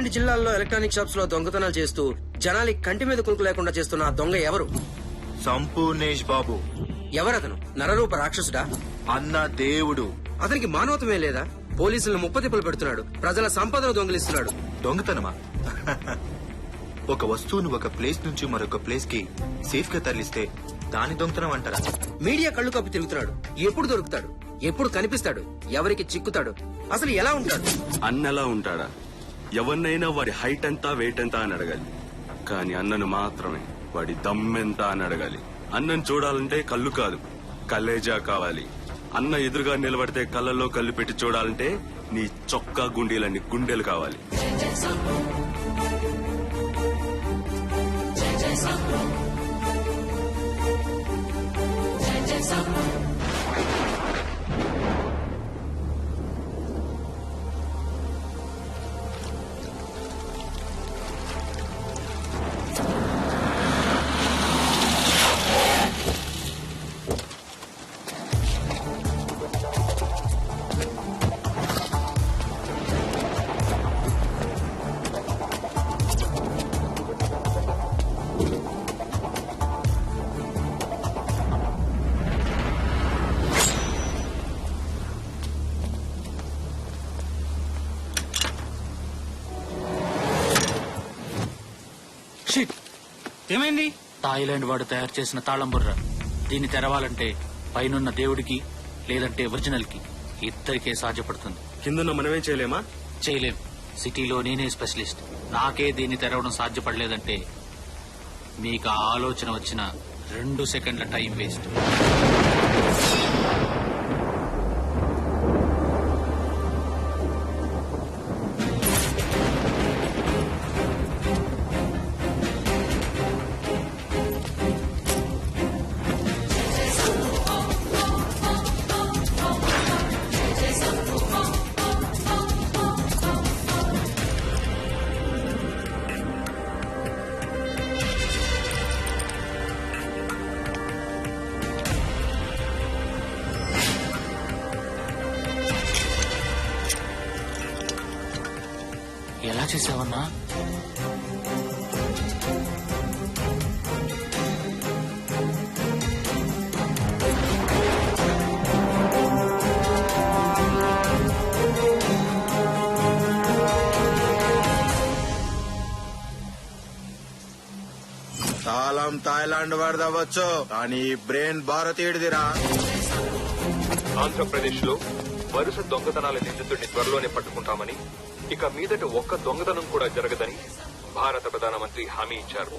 12 జిల్లాల్లో electronic shops లో దొంగతనాలు చేస్తూ జనాలకి కంటి మీద కునుకు లేకుండా చేస్తున్న ఆ దొంగ ఎవరు? సంపూర్ణేష్ బాబు. ఎవరతను? నరరూప రాక్షసుడా? అన్న దేవుడు. అతనికి మానవతమే లేదా? పోలీసులను ముప్పతిప్పులు పెడుతున్నాడు, ప్రజల సంపదను దొంగిలిస్తున్నాడు. దొంగతనమా? ఒక వస్తువును ఒక ప్లేస్ నుంచి మరొక ప్లేస్ కి సేఫ్ గా తరలిస్తే దాని దొంగతనం అంటారా? మీడియా కళ్ళు కప్పి తిరుగుతున్నాడు. ఎప్పుడు దొరుకుతాడు? ఎప్పుడు కనిపిస్తాడు? ఎవరికి చిక్కుతాడు? అసలు ఎలా ఉంటాడు? అన్నలా ఉంటాడా? ఎవరినైనా వాడి హైట్ ఎంత వెయిట్ ఎంత అని అడగాలి, కానీ అన్నను మాత్రమే వాడి దమ్మెంత అని అడగాలి. అన్నను చూడాలంటే కళ్ళు కాదు, కలేజా కావాలి. అన్న ఎదురుగా నిలబడితే కళ్ళల్లో కళ్ళు పెట్టి చూడాలంటే నీ చొక్కా గుండీలన్నీ గుండెలు కావాలి. ఏమైంది? థాయిలాండ్ వాడు తయారు చేసిన తాళం బుర్ర. దీన్ని తెరవాలంటే పైనున్న దేవుడికి లేదంటే ఒరిజినల్ కి ఇద్దరికే సాధ్యపడుతుంది. కిందన్న మనమేం చేయలేమా? చేయలేం. సిటీలో నేనే స్పెషలిస్ట్. నాకే దీన్ని తెరవడం సాధ్యపడలేదంటే మీకు ఆ ఆలోచన వచ్చిన 2 సెకండ్ల టైం వేస్ట్. ఎలా చేసావన్నా? తాళం థాయిలాండ్ వాడదవచ్చు, కానీ బ్రెయిన్ భారతీయుడిదిరా. ఆంధ్రప్రదేశ్ లో వరుస దొంగతనాల నిందితుడిని త్వరలోనే పట్టుకుంటామని, ఇక మీదట ఒక్క దొంగతనం కూడా జరగదని భారత ప్రధానమంత్రి హామీ ఇచ్చారు.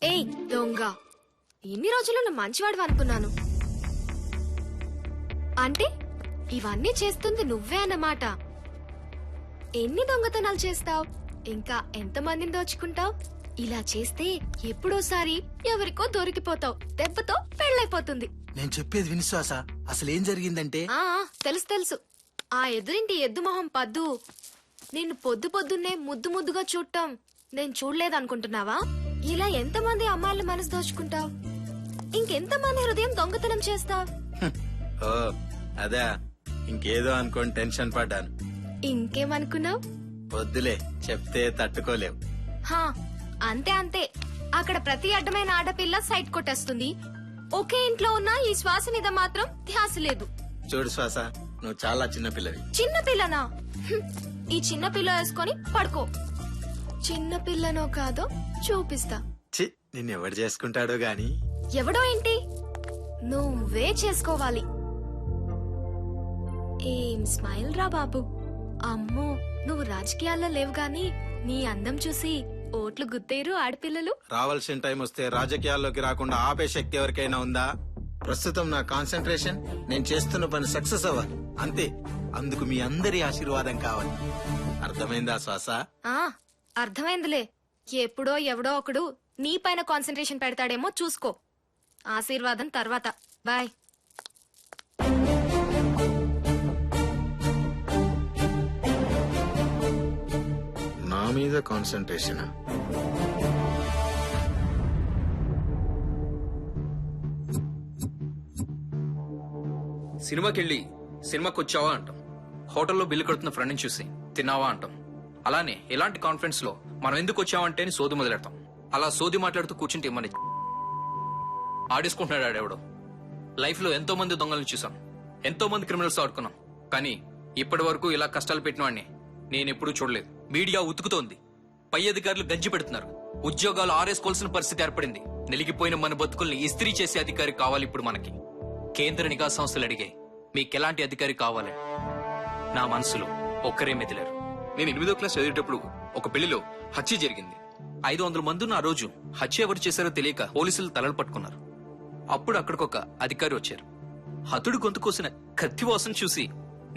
ఏయ్ దొంగ, ఇన్ని రోజులు నువ్వు మంచివాడు అనుకున్నాను. అంటే ఇవన్నీ చేస్తుంది నువ్వే అన్నమాట. ఎన్ని దొంగతనాలు చేస్తావ్? ఇంకా ఎంతమందిని దోచుకుంటావ్? ఇలా చేస్తే ఎప్పుడోసారి ఎవరికో దొరికిపోతావు. దెబ్బతో పెళ్ళైపోతుంది. నేను చెప్పేది విశ్వాస. అసలేం జరిగిందంటే తెలుసు తెలుసు. ఆ ఎదురింటి ఎద్దు మొహం పద్దు నిన్ను పొద్దు పొద్దున్నే ముద్దు ముద్దుగా చూడటం నేను చూడలేదనుకుంటున్నావా? ఇలా ఎంతమంది అమ్మాయిల మనసు దోచుకుంటావు? ఇంకెంతమంది హృదయం దొంగతనం చేస్తావు? ఓ అదా, ఇంకేదో అనుకోని టెన్షన్ పడ్డాను. ఇంకేమనుకున్నావు? వద్దులే, చెప్తే తట్టుకోలేవు. హా అంతే అంతే. అక్కడ ప్రతి అడ్డమైన ఆడపిల్ల సైట్ కొట్టేస్తుంది. ఒకే ఇంట్లో ఉన్న ఈ శ్వాస మీద మాత్రం ధ్యాస లేదు. చూడు శ్వాస, నువ్వు చాలా చిన్న పిల్లవి. చిన్న పిల్లనా? ఈ చిన్న పిల్ల వేసుకొని పడుకో. చిన్న పిల్లనో కాదో చూపిస్తా. చి, నిన్నెవడు చేసుకుంటాడో గాని. ఎవడో ఏంటి, నువ్వే చేసుకోవాలి. ఏం స్మైల్ రా బాబు. అమ్మో, నువ్వు రాజకీయాల్లో లేవు గాని నీ అందం చూసి ఓట్లు గుత్తేరు ఆడపిల్లలు. రావాల్సిన టైం వస్తే రాజకీయాల్లోకి రాకుండా ఆపే శక్తి ఎవరికైనా ఉందా? ప్రస్తుతం నా కాన్సన్ట్రేషన్ నేను చేస్తున్న పని సక్సెస్ అవ్వాలి అంతే. అందుకు మీ అందరి ఆశీర్వాదం కావాలి. అర్థమైందా శ్వాస? ఆ అర్థమైందిలే. ఎప్పుడో ఎవడో ఒకడు నీ పైన కాన్సన్ట్రేషన్ పెడతాడేమో చూసుకో. ఆశీర్వాదం తర్వాత. బాయ్. నా మీద కాన్సన్ట్రేషన్. సినిమాకెళ్ళి సినిమాకి వచ్చావా అంటాం. హోటల్లో బిల్లు కడుతున్న ఫ్రెండ్ని చూసి తిన్నావా అంటాం. అలానే ఇలాంటి కాన్ఫరెన్స్ లో మనం ఎందుకు వచ్చామంటే అని సోది మొదలెడతాం. అలా సోది మాట్లాడుతూ కూర్చుంటే మన ఆడేసుకుంటున్నాడు ఆడెవడో. లైఫ్ లో ఎంతో మంది దొంగలను చూసాం, ఎంతో మంది క్రిమినల్స్ ఆడుకున్నాం. కానీ ఇప్పటి వరకు ఇలా కష్టాలు పెట్టిన వాడిని నేనెప్పుడూ చూడలేదు. మీడియా ఉతుకుతోంది, పై అధికారులు గంజి పెడుతున్నారు, ఉద్యోగాలు ఆరేసుకోవాల్సిన పరిస్థితి ఏర్పడింది. నిలిగిపోయిన మన బతుకుల్ని ఇస్త్రీ చేసే అధికారి కావాలి ఇప్పుడు మనకి. కేంద్ర నిఘా సంస్థలు అడిగాయి, మీకెలాంటి అధికారి కావాలని. నా మనసులో ఒక్కరే మెదిలారు. నేను 8వ క్లాస్ చదివేటప్పుడు ఒక పెళ్లిలో హత్య జరిగింది. 500 మంది ఉన్న ఆ రోజు హత్య ఎవరు చేశారో తెలియక పోలీసులు తలలు పట్టుకున్నారు. అప్పుడు అక్కడికొక అధికారి వచ్చారు. హతుడు గొంతు కోసిన కత్తి వాసన చూసి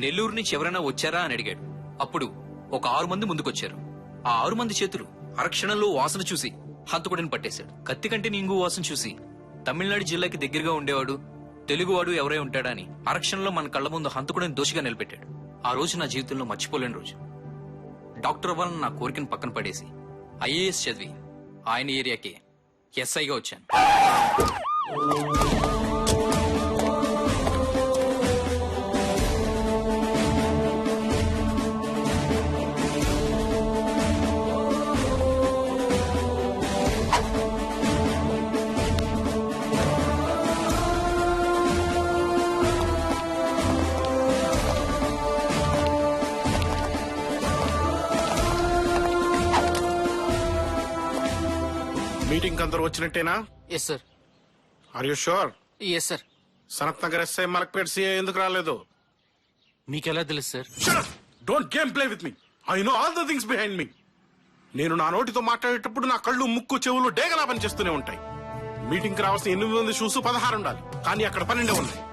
నెల్లూరు నుంచి ఎవరైనా వచ్చారా అని అడిగాడు. అప్పుడు ఒక 6 మంది ముందుకొచ్చారు. ఆ 6 మంది చేతులు అరక్షణంలో వాసన చూసి హంతకుడిని పట్టేశాడు. కత్తి కంటే నింగు వాసన చూసి తమిళనాడు జిల్లాకి దగ్గరగా ఉండేవాడు తెలుగువాడు ఎవరై ఉంటాడా అని అరక్షణంలో మన కళ్ల ముందు హంతకుడిని దోషిగా నిలబెట్టాడు. ఆ రోజు నా జీవితంలో మర్చిపోలేని రోజు. డాక్టర్ అవ్వాలని నా కోరికను పక్కన పడేసి ఐఏఎస్ చదివి ఆయన ఏరియాకి ఎస్ఐగా వచ్చాను. మీటింగ్ అందరూ వచ్చినట్టేనా? Yes sir. Are you sure? Yes sir. Sanath Nagar SI Malakpet CI ఎందుకు రాలేదు? మీకెలా తెలుసు sir? Don't game play with me. I know all the things behind me. నేను నా నోటితో మాట్లాడేటప్పుడు నా కళ్ళు ముక్కు చెవులు డేగలా పనిచేస్తూనే ఉంటాయి. మీటింగ్ కి రావాల్సిన 8 మంది షూస్ 16 ఉండాలి, కానీ అక్కడ 12 ఉన్నాయి.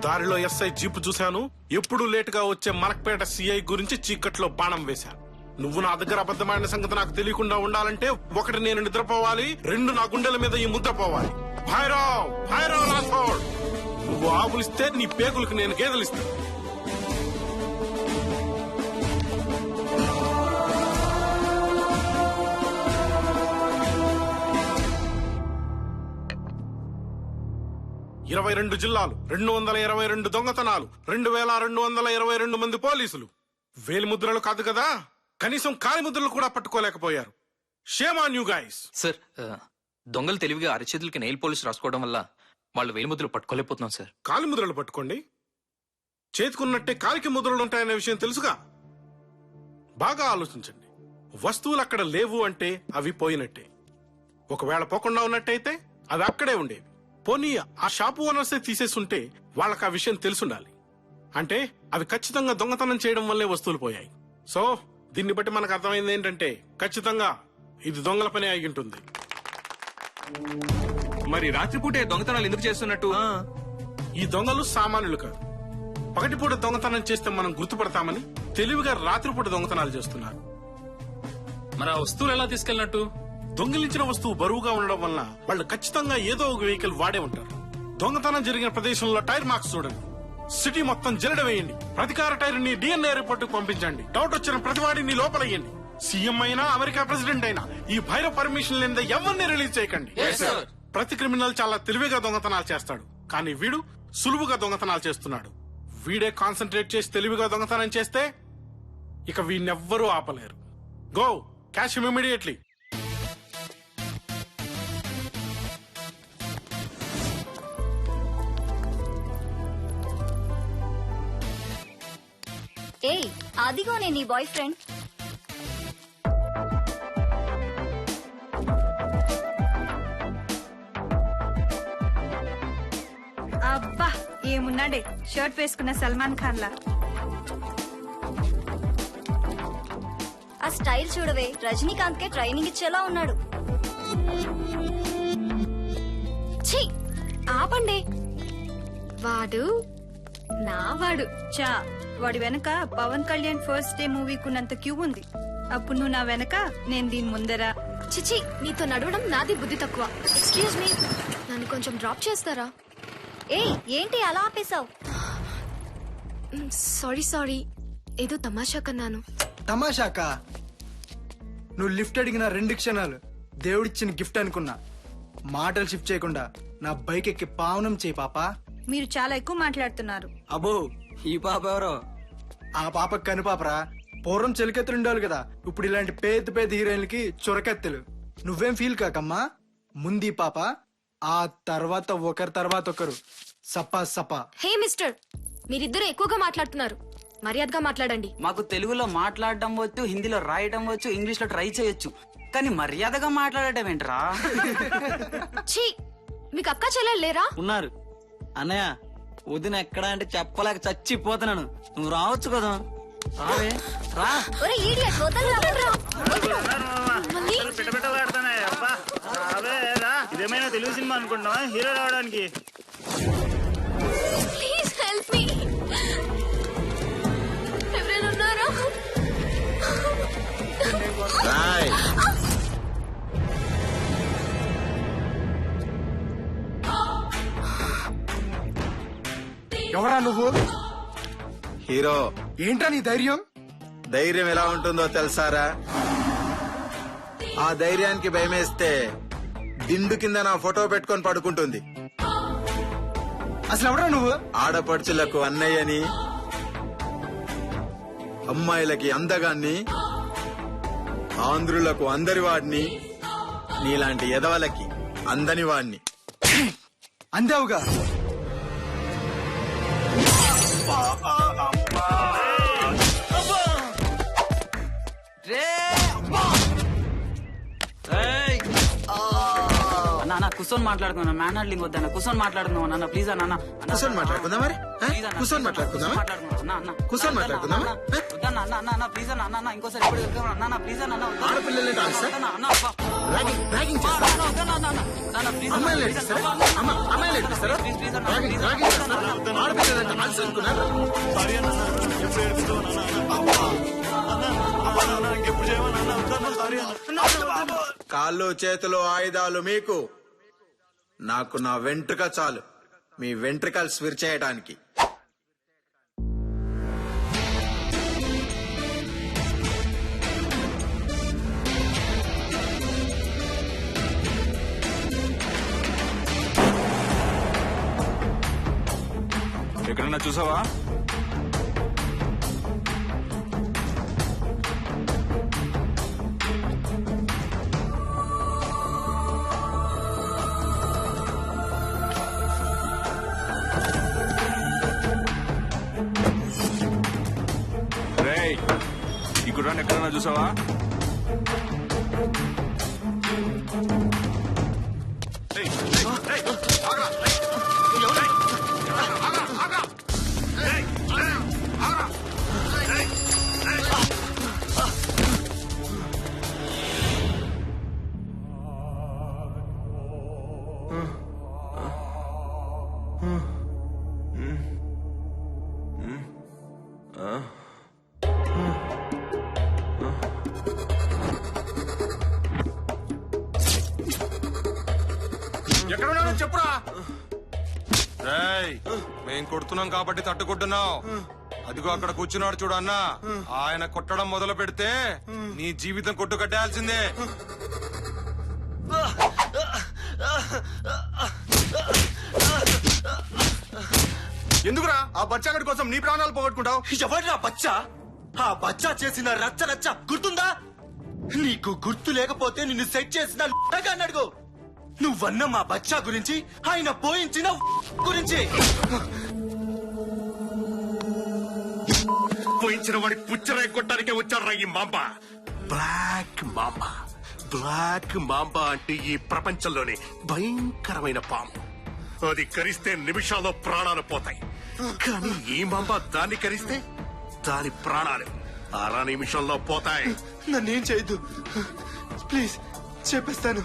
దారిలో ఎస్ఐ జీపు చూశాను. ఎప్పుడు లేట్ గా వచ్చే మలక్పేట సిఐ గురించి చీకట్లో బాణం వేశాను. నువ్వు నా దగ్గర అబద్ధమైన సంగతి నాకు తెలియకుండా ఉండాలంటే 1 నేను నిద్రపోవాలి, 2 నా గుండెల మీద ఈ ముద్ర పోవాలి. భైరవ్ భైరవ్ రాథోడ్, నువ్వు ఆవులిస్తే నీ పేగులకు నేను గేదెలిస్తాను. ఇరవై 22 జిల్లాలు, 222 దొంగతనాలు, 2222 మంది పోలీసులు. వేలిముద్రలు కాదు కదా, కనీసం కాలిముద్రలు కూడా పట్టుకోలేకపోయారు. Shame on you guys. Sir, దొంగలు తెలివిగా అరచేతులకి నెయిల్ పోలిష్ రాసుకోవడం వల్ల వాళ్ళు వేలిముద్రలు పట్టుకోలేకపోతున్నాం సార్. కాలిముద్రలు పట్టుకోండి, చేతికున్నట్టే కాలికి ముద్రలు ఉంటాయనే విషయం తెలుసుగా. బాగా ఆలోచించండి. వస్తువులు అక్కడ లేవు అంటే అవి పోయినట్టే. ఒకవేళ పోకుండా ఉన్నట్టయితే అవి అక్కడే ఉండేవి. పోనీ ఆ షాపు ఓనర్సే తీసేస్తుంటే వాళ్ళకి ఆ విషయం తెలుసుండాలి. అంటే అవి ఖచ్చితంగా దొంగతనం చేయడం వల్లే వస్తువులు పోయాయి. సో దీన్ని బట్టి మనకు అర్థమైంది ఏంటంటే ఖచ్చితంగా ఇది దొంగల పని అయి ఉంటుంది. మరి రాత్రిపూటే దొంగతనాలు ఎందుకు చేస్తున్నట్టు? ఈ దొంగలు సామాన్యులు కాదు. పగటిపూట దొంగతనం చేస్తే మనం గుర్తుపడతామని తెలివిగా రాత్రిపూట దొంగతనాలు చేస్తున్నారు. మరి ఆ వస్తువులు ఎలా తీసుకెళ్ళినట్టు? దొంగిలించిన వస్తువు బరువుగా ఉండడం వల్ల వాళ్ళు ఖచ్చితంగా ఏదో ఒక వెహికల్ వాడే ఉంటారు. దొంగతనం జరిగిన ప్రదేశంలో టైర్ మార్క్స్ చూడండి. సిటీ మొత్తం జల్లెడ వేయండి. ప్రతికార టైర్ ని DNA రిపోర్ట్ పంపించండి. డౌట్ వచ్చిన ప్రతివాడిని లోపలయ్యండి. సీఎం అయినా అమెరికా ప్రెసిడెంట్ అయినా ఈ భైరవ్ పర్మిషన్ లేని ఎవరిని రిలీజ్ చేయకండి. ప్రతి క్రిమినల్ చాలా తెలివిగా దొంగతనాలు చేస్తాడు, కానీ వీడు సులువుగా దొంగతనాలు చేస్తున్నాడు. వీడే కాన్సన్ట్రేట్ చేసి తెలివిగా దొంగతనం చేస్తే ఇక వీడినెవ్వరూ ఆపలేరు. Go cash him immediately. ఏయ్, అదిగోనే నీ బాయ్ ఫ్రెండ్. అబ్బా ఏమున్నాడే, షర్ట్ వేసుకున్న సల్మాన్ ఖాన్ లా. ఆ స్టైల్ చూడవే, రజనీకాంత్ కే ట్రైనింగ్ ఇచ్చేలా ఉన్నాడు. ఛీ, ఆపండి. వాడు నా వాడు. చా వాడి వెనక పవన్ కళ్యాణ్ ఫస్ట్ డే మూవీకున్నంత క్యూ ఉంది. అప్పుడు నువ్వు నా వెనక, నేను దీని ముందర. చిచి, నీతో నడవడం నాది బుద్ధి తక్కువ. ఎక్స్క్యూజ్ మీ, నన్ను కొంచెం డ్రాప్ చేస్తారా? ఏయ్ ఏంటి అలా ఆపేశావు? సారీ ఏదో తమాషా కన్నాను. తమాషాకా? నువ్వు లిఫ్ట్ అడిగిన 2 క్షణాలు దేవుడిచ్చిన గిఫ్ట్ అనుకున్నా. మాటలు షిఫ్ట్ చేయకుండా నా బైక్ ఎక్కి పావనం చేయి పాపా. మీరు చాలా ఎక్కువ మాట్లాడుతున్నారు. అబ్బో, ఈ పాప ఎవరో? ఆ పాప కనుపాపరా. పూర్వం చెలికెత్తులు ఉండేవాళ్ళు కదా, ఇప్పుడు ఇలాంటి పేద హీరోయిన్లకి చురకెత్తులు. నువ్వేం ఫీల్ కాకమ్మా. ముందు ఈ పాప, ఆ తర్వాత ఒకరి తర్వాత ఒకరు. Supper supper. హే మిస్టర్, మీరిద్దరు ఎక్కువగా మాట్లాడుతున్నారు. మర్యాదగా మాట్లాడండి. మాకు తెలుగులో మాట్లాడడం వచ్చు, హిందీలో రాయడం వచ్చు, ఇంగ్లీష్ లో ట్రై చేయొచ్చు, కానీ మర్యాదగా మాట్లాడటం ఏంట్రా? ఛీ, మీకు అక్క చెల్లెలు లేరా? ఉన్నారు. అన్నయ్య వదిన ఎక్కడ అంటే చెప్పలేక చచ్చిపోతున్నాను. నువ్వు రావచ్చు కదా, రావే రా. ఒరే ఈడియట్, వదలరా. మళ్ళీ? ఇదేమైనా తెలుగు సినిమా అనుకుంటున్నా హీరో రావడానికి? Please help me. ఎవరైనా ఉన్నారా? ఎవరా నువ్వు? హీరో. ఏంట్రా నీ ధైర్యం? ధైర్యం ఎలా ఉంటుందో తెలుసారా? ఆ ధైర్యానికి భయమేస్తే దిండు కింద నా ఫోటో పెట్టుకొని పడుకుంటుంది. అసలు ఎవరా నువ్వు? ఆడపడుచులకు అన్నయ్యని, అమ్మాయిలకి అందగాన్ని, ఆంధ్రులకు అందరి వాడిని, నీలాంటి ఎదవలకి అందని వాడిని. అందావుగా. అన్న కూర్చొని మాట్లాడుకున్నా. మ్యాన్ హ్యాండ్లింగ్ వద్దన్న, కూర్చొని మాట్లాడుకుందాం అన్న. ప్లీజ్ అన్న. కూర్చొని మాట్లాడుకుందా మరి? కూర్చొని మాట్లాడుకుందామా? కూర్చొని మాట్లాడుకుందామా? ప్లీజ్ అన్న. ఇంకోసారి ఎప్పుడు అన్న ప్లీజ్ అన్న. ఆడపిల్లలే కాదు సార్. ర్యాగింగ్ చేస్తారా? అమ్మాయిలు ఏడిస్తారా? అమ్మాయిలు ఏడిస్తారా? ర్యాగింగ్ చేస్తారా? ఆడపిల్లలంటే మనసు అనుకున్నారా? కాళ్ళు చేతులు ఆయుధాలు మీకు, నాకు నా వెంట్రుక చాలు మీ వెంట్రుకలు స్విర్ చేయడానికి. ఎక్కడన్నా చూసావా? ఈ గుర్రాన్ని ఎక్కడన్నా చూసావా? ఎక్కడున్నానో చెప్పురా. మేం కొడుతున్నాం కాబట్టి తట్టుకుంటున్నావు. అదిగో అక్కడ కూర్చున్నాడు చూడు అన్న, ఆయన కొట్టడం మొదలు పెడితే నీ జీవితం కొట్టు కట్టేయాల్సిందే. ఎందుకురా ఆ బచ్చాగడి కోసం నీ ప్రాణాలు పోగొట్టుకుంటావు? ఎవడ్రా బచ్చా? ఆ బచ్చా చేసిన రచ్చ రచ్చ గుర్తుందా నీకు? గుర్తు లేకపోతే నిన్ను సెట్ చేసిన అడుగు. నువ్వన్న మా బచ్చా గురించి, ఆయన పోయించిన గురించి. పోయించిన వాడి పుచ్చరాయి కొట్టడానికే వచ్చారా ఈ mamba. Black mamba. Black mamba అంటే ఈ ప్రపంచంలోనే భయంకరమైన పాము. అది కరిస్తే నిమిషాల్లో ప్రాణాలు పోతాయి. కానీ ఈ మాంబ దాన్ని కరిస్తే దాని ప్రాణాలు 6 నిమిషాల్లో పోతాయి. నన్నేం చేయొద్దు ప్లీజ్. చెప్పేస్తాను.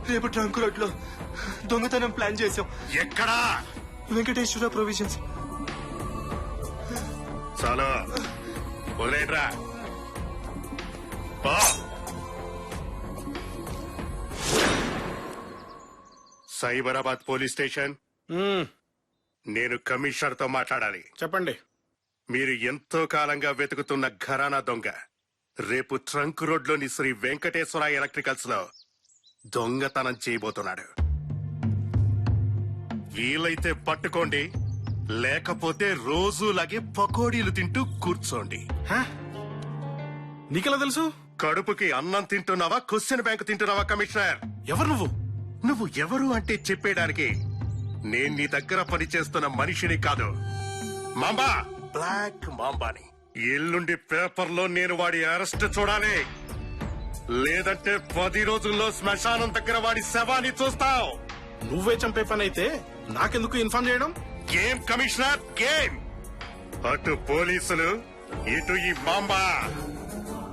రేపు ట్రంక్ రోడ్ లో దొంగతనం ప్లాన్ చేసాం. ఎక్కడా? వెంకటేశ్వర ప్రొవిజన్స్. చాలా వదిలేట్రా. Cyberabad police station. నేను కమిషనర్ తో మాట్లాడాలి. చెప్పండి. మీరు ఎంతో కాలంగా వెతుకుతున్న ఘరానా దొంగ రేపు ట్రంక్ రోడ్ లోని శ్రీ వెంకటేశ్వర ఎలక్ట్రికల్స్ లో దొంగతనం చేయబోతున్నాడు. వీలైతే పట్టుకోండి, లేకపోతే రోజులాగే పకోడీలు తింటూ కూర్చోండి. నీకెలా తెలుసు? కడుపుకి అన్నం తింటున్నావా, క్వశ్చన్ బ్యాంక్ తింటున్నావా కమిషనర్? ఎవరు నువ్వు? నువ్వు ఎవరు అంటే చెప్పేయడానికి నేను నీ దగ్గర పనిచేస్తున్న మనిషిని కాదు, మాంబా, బ్లాక్ మాంబాని. ఎల్లుండి పేపర్లో నేను వాడి అరెస్ట్ చూడాలి, లేదంటే 10 రోజుల్లో శ్మశానం దగ్గర వాడి శవాన్ని చూస్తావు. నువ్వే చంపే పని అయితే నాకెందుకు ఇన్ఫార్మ్ చేయడం? Game commissioner, game. అటు పోలీసులు, ఇటు ఈ మాంబా.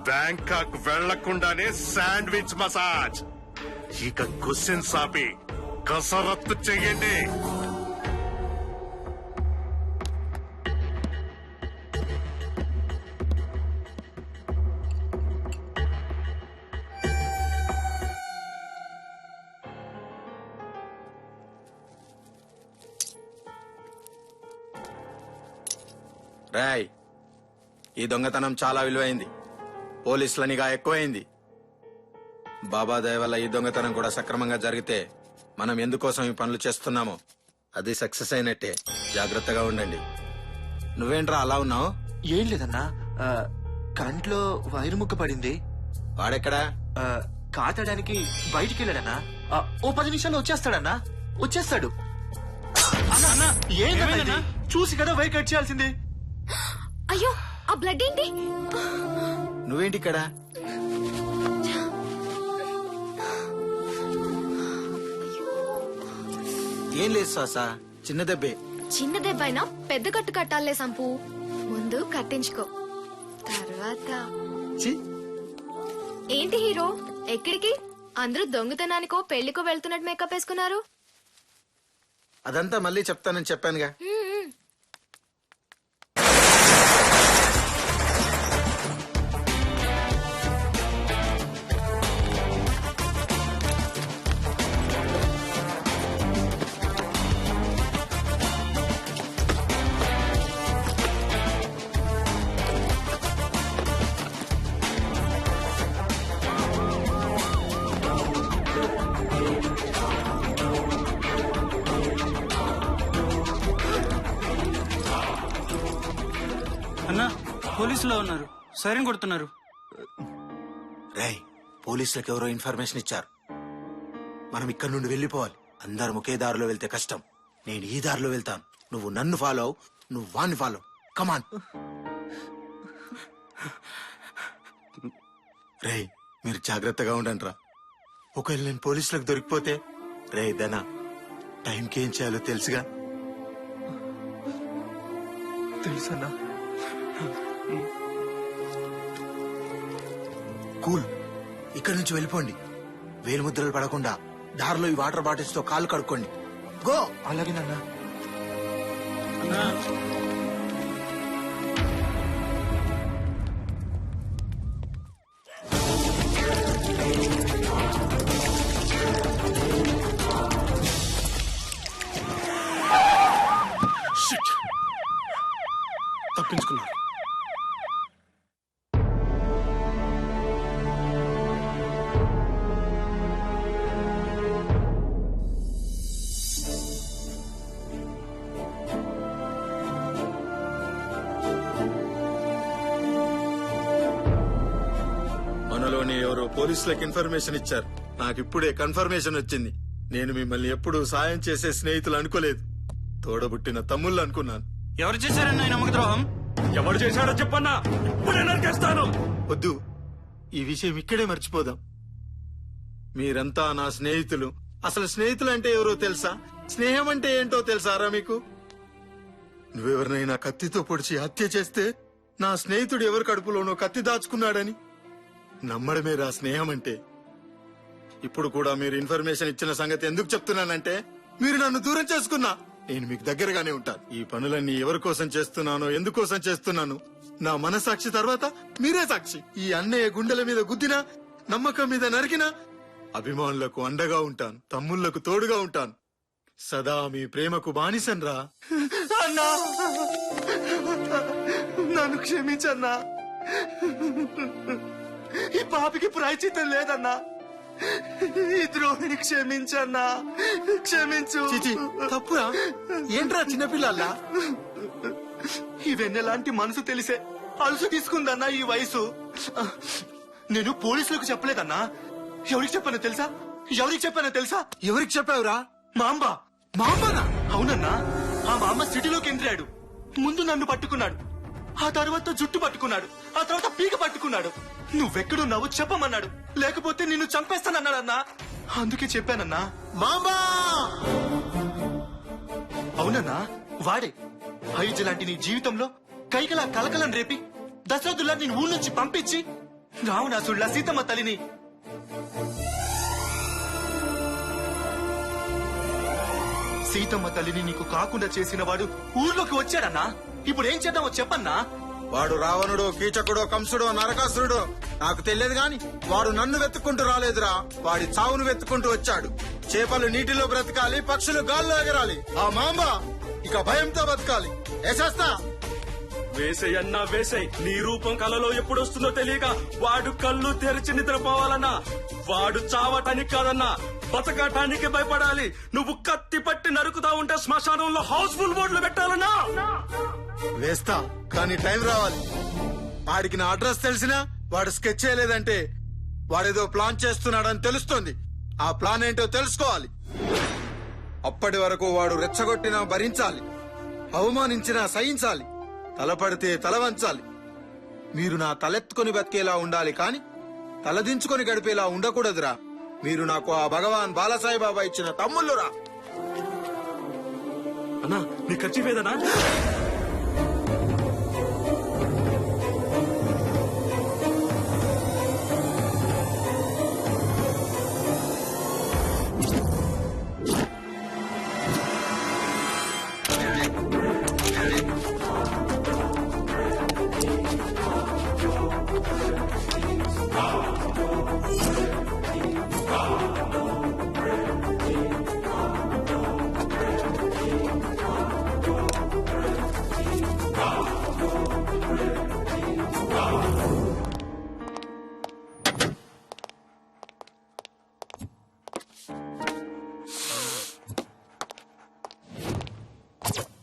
బ్యాంకాక్ వెళ్లకుండానే శాండ్విచ్ మసాజ్. ఇక క్వశ్చన్ ఆపి కసరత్తు చెయ్యండి. రాయ్, ఈ దొంగతనం చాలా విలువైంది. పోలీసుల నిఘా ఎక్కువైంది. బాబా దయ వల్ల ఈ దొంగతనం కూడా సక్రమంగా జరిగితే మనం ఎందుకోసం ఈ పనులు చేస్తున్నామో అది సక్సెస్ అయినట్టే. జాగ్రత్తగా ఉండండి. నువ్వేంట్రా అలా ఉన్నావు? ఏం లేదన్నా, కరెంట్లో వైరు ముక్క పడింది. వాడెక్కడా? కాతడానికి బయటికి వెళ్ళాడన్నా. ఓ 10 నిమిషాల్లో వచ్చేస్తాడన్నా. వచ్చేస్తాడు. ఏంటన్నా, చూసి కదా వైర్ కట్ చేయాల్సింది. అయ్యో, ఆ బ్లడ్ ఏంటి? నువ్వేంటి ఇక్కడ? ఏం లేదు సాసా, చిన్న దెబ్బే. చిన్న దెబ్బైనా పెద్ద కట్టు కట్టాలే సంపు. ముందు కట్టించుకో, తర్వాత ఏంటి హీరో ఎక్కడికి? అందరూ దొంగతనానికో పెళ్లికో వెళ్తున్నట్టు మేకప్ వేసుకున్నారు. అదంతా మళ్ళీ చెప్తానని చెప్పానుగా. అన్నా, పోలీసులో ఉన్నారు, సైరన్ కొడుతున్నారు. రేయ్, పోలీసులకు ఎవరో ఇన్ఫర్మేషన్ ఇచ్చారు. మనం ఇక్కడ నుండి వెళ్ళిపోవాలి. అందరం ఒకే దారిలో వెళ్తే కష్టం. నేను ఈ దారిలో వెళ్తాను, నువ్వు నన్ను ఫాలో అవు, నువ్వు వాణ్ణి ఫాలో. కమాన్. రేయ్, మీరు జాగ్రత్తగా ఉండండి రా. ఒకవేళ నేను పోలీసులకు దొరికిపోతే, రే దనా, టైంకి ఏం చేయాలో తెలుసుగా? తెలుసన్నా. కూల్, ఇక్కడి నుంచి వెళ్ళిపోండి. వేలుముద్రలు పడకుండా దారిలో ఈ వాటర్ బాటిల్స్ తో కాళ్ళు కడుక్కోండి. గో. అలాగేనన్నా. తప్పించుకున్నారు. మనలోని ఎవరో పోలీసులకు ఇన్ఫర్మేషన్ ఇచ్చారు. నాకు ఇప్పుడే కన్ఫర్మేషన్ వచ్చింది. నేను మిమ్మల్ని ఎప్పుడూ సాయం చేసే స్నేహితులు అనుకోలేదు, తోడబుట్టిన తమ్ముళ్ళు అనుకున్నాను. ఎవరు చేశారన్న ఈ నమ్మక ద్రోహం? ఎవరు చేశాడో చెప్పన్నా, ఇప్పుడే నరికేస్తాను. వద్దు, ఈ విషయం ఇక్కడే మర్చిపోదాం. మీరంతా నా స్నేహితులు. అసలు స్నేహితులు అంటే ఎవరో తెలుసా? స్నేహం అంటే ఏంటో తెలుసారా మీకు? నువ్వెవరినైనా కత్తితో పొడిచి హత్య చేస్తే నా స్నేహితుడు ఎవరి కడుపులోనో కత్తి దాచుకున్నాడని నమ్మడమే రా స్నేహం అంటే. ఇప్పుడు కూడా మీరు ఇన్ఫర్మేషన్ ఇచ్చిన సంగతి ఎందుకు చెప్తున్నానంటే, మీరు నన్ను దూరం చేసుకున్నా నేను మీకు దగ్గరగానే ఉంటాను. ఈ పనులన్నీ ఎవరి కోసం చేస్తున్నానో ఎందుకోసం చేస్తున్నాను నా మనసాక్షి తర్వాత మీరే సాక్షి. ఈ అన్నయ్య గుండెల మీద గుద్దినా నమ్మకం మీద నరికినా అభిమానులకు అండగా ఉంటాను, తమ్ముళ్లకు తోడుగా ఉంటాను. సదా మీ ప్రేమకు బానిసన్రా. అన్నా నన్ను క్షమించన్నా. ఈ పాపికి ప్రాయచిత్తం లేదన్నా. ఈ ద్రోహిని క్షమించన్నా, క్షమించు. తప్పురా ఏంట్రా చిన్నపిల్లల్లా? ఈ వెన్నెలాంటి మనసు తెలిసే అలుసు తీసుకుందన్నా ఈ వయసు. నేను పోలీసులకు చెప్పలేదన్నా. ఎవరికి చెప్పానో తెలుసా? ఎవరికి చెప్పావురా? మా అమ్మనా? అవునన్నా. ఆ మా అమ్మ సిటీలోకి ఎంట్రాడు. ముందు నన్ను పట్టుకున్నాడు, ఆ తర్వాత జుట్టు పట్టుకున్నాడు, ఆ తర్వాత పీక పట్టుకున్నాడు. నువ్వెక్కడున్నావు చెప్పమన్నాడు, లేకపోతే నిన్ను చంపేస్తానన్నాడన్నా. అందుకే చెప్పానన్నా. మామా! అవునన్నా, వాడే హైజ్ లాంటి నీ జీవితంలో కైకలా కలకలం రేపి దశరథుల్లా నేను ఊరు నుంచి పంపించి రావణాసుల్లా సీతమ్మ తల్లిని నీకు కాకుండా చేసిన వాడు ఊర్లోకి వచ్చాడన్నా. ఇప్పుడు ఏం చేద్దామో చెప్పన్నా. వాడు రావణుడో, కీచకుడో, కంసుడో, నరకాసురుడో నాకు తెలియదు గాని వాడు నన్ను వెతుక్కుంటూ రాలేదురా. వాడి చావును వెతుక్కుంటూ వచ్చాడు. చేపలు నీటిలో బ్రతకాలి, పక్షులు గాల్లో ఎగరాలి. ఆ మాంబ ఇక భయంతో బతకాలి. వేసేస్తా. వేసేయన్నా వేసేయ్. నీ రూపం కలలో ఎప్పుడొస్తుందో తెలియక వాడు కళ్ళు తెరిచి నిద్రపోవాలన్నా. వాడు చావటానికి కాదన్నా, బతకటానికి భయపడాలి. నువ్వు కత్తి పట్టి నరుకుతా ఉంటే శ్మశానంలో హౌస్ఫుల్ బోర్డులు పెట్టాలన్నా. వేస్తా, కానీ టైం రావాలి. వాడికి నా అడ్రస్ తెలిసినా వాడు స్కెచ్ చేయలేదంటే వాడేదో ప్లాన్ చేస్తున్నాడని తెలుస్తుంది. ఆ ప్లాన్ ఏంటో తెలుసుకోవాలి. అప్పటి వరకు వాడు రెచ్చగొట్టినా భరించాలి, అవమానించినా సహించాలి, తలపడితే తల వంచాలి. మీరు నా తలెత్తుకొని బతికేలా ఉండాలి, కాని తలదించుకొని గడిపేలా ఉండకూడదురా. మీరు నాకు ఆ భగవాన్ బాలసాయిబాబా ఇచ్చిన తమ్ముళ్ళురా. అన్నా నీ ఖర్చు వేదనా?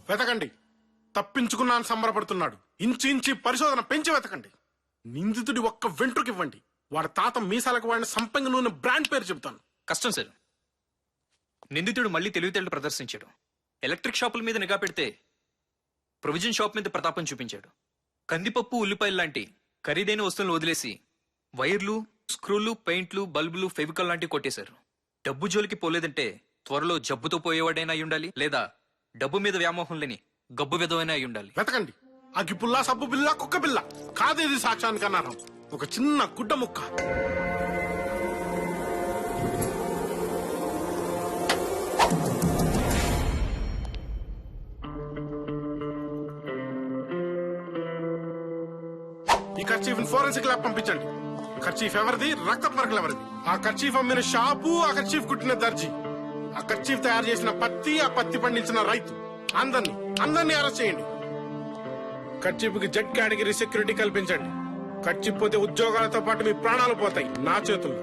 వెతకండి. తప్పించుకున్నాను సంబరపడుతున్నాడు. ఇంచి ఇంచి పరిశోధన పెంచి వెతకండి. నిందితుడి ఒక్క వెంట్రుకివ్వండి, వాడి తాత మీసాలకు వాడిన సంపంగి నూనె బ్రాండ్ పేరు చెబుతాను. కష్టం సార్. నిందితుడు మళ్ళీ తెలివితేటలు ప్రదర్శించాడు. ఎలక్ట్రిక్ షాపుల మీద నిఘా పెడితే ప్రొవిజన్ షాప్ మీద ప్రతాపం చూపించాడు. కందిపప్పు, ఉల్లిపాయలు లాంటి ఖరీదైన వస్తువులను వదిలేసి వైర్లు, స్క్రూలు, పెయింట్లు, బల్బులు, ఫెవికల్ లాంటివి కొట్టేశారు. డబ్బు జోలికి పోలేదంటే త్వరలో జబ్బుతో పోయేవాడైనా అయి ఉండాలి, లేదా డబ్బు మీద వ్యామోహం లేని గబ్బు విధమైనా అయి ఉండాలి. వెతకండి. అగ్గిపుల్ల, సబ్బు బిల్ల, కుక్క బిల్ల కాదేది సాక్ష్యానికి అన్నారం. ఒక చిన్న గుడ్డ ముక్క. ఈ కర్చీఫ్ ఫోరెన్సిక్ ల్యాబ్ పంపించండి. కర్చీఫ్ ఎవరిది, రక్త పరకలు ఎవరిది, ఆ కర్చీఫ్ అమ్మిన షాపు, ఆ కర్చీఫ్ కుట్టిన దర్జీ, ఆ కర్చీఫ్ తయారు చేసిన పత్తి, ఆ పత్తి పండించిన రైతు, అందరినీ అరెస్ట్ చేయండి. కర్చీఫ్ కి జెడ్ కేటగిరీ సెక్యూరిటీ కల్పించండి. కర్చీఫ్ పోతే ఉద్యోగాలతో పాటు మీ ప్రాణాలు పోతాయి నా చేతుల్లో.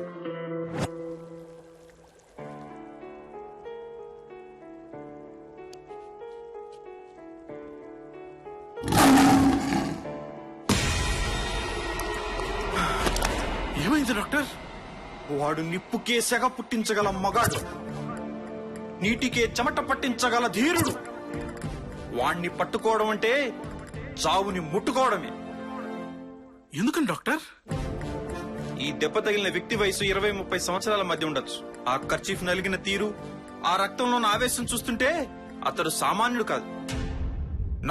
ఏమైంది డాక్టర్? వాడు నిప్పుకే సెగ పుట్టించగల మగాడు, నీటికే చెమట పట్టించగల ధీరుడు. వాణ్ణి పట్టుకోవడం అంటే చావుని ముట్టుకోవడమే. ఎందుకని డాక్టర్? ఈ దెబ్బ తగిలిన వ్యక్తి వయసు 20-30 సంవత్సరాల మధ్య ఉండొచ్చు. ఆ కర్చీఫ్ నలిగిన తీరు, ఆ రక్తంలోని ఆవేశం చూస్తుంటే అతడు సామాన్యుడు కాదు.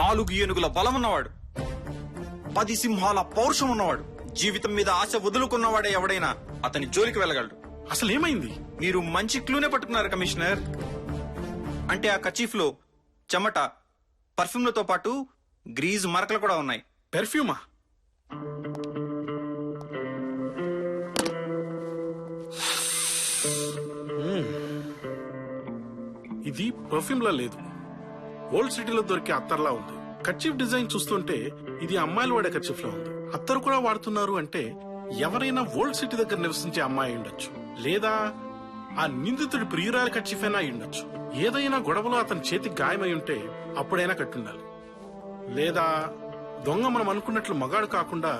4 ఏనుగుల బలమున్నవాడు, 10 సింహాల పౌరుషం ఉన్నవాడు, జీవితం మీద ఆశ వదులుకున్నవాడే ఎవడైనా అతని జోలికి వెళ్ళగలడు. అసలు ఏమైంది? మీరు మంచి క్లూనే పట్టుకున్నారు కమిషనర్. అంటే ఆ కర్చీఫ్ లో చెమట, పర్ఫ్యూమ్లతో పాటు గ్రీజ్ మరకలు కూడా ఉన్నాయి. పెర్ఫ్యూమా? ఇది పర్ఫ్యూమ్ లా లేదు, ఓల్డ్ సిటీలో దొరికే అత్తర్లా ఉంది. కర్చీఫ్ డిజైన్ చూస్తుంటే ఇది అమ్మాయిలు వాడే కర్చీఫ్ లా ఉంది. అత్తరు కూడా వాడుతున్నారు అంటే ఎవరైనా ఓల్డ్ సిటీ దగ్గర నివసించే అమ్మాయి ఉండొచ్చు, లేదా ఆ నిందితుడి ప్రియురాలి కర్చీఫ్ అయినా ఉండొచ్చు. ఏదైనా గొడవలో అతని చేతికి గాయమై ఉంటే అప్పుడైనా కట్టుండాలి. లేదా దొంగ మనం అనుకున్నట్లు మగాడు కాకుండా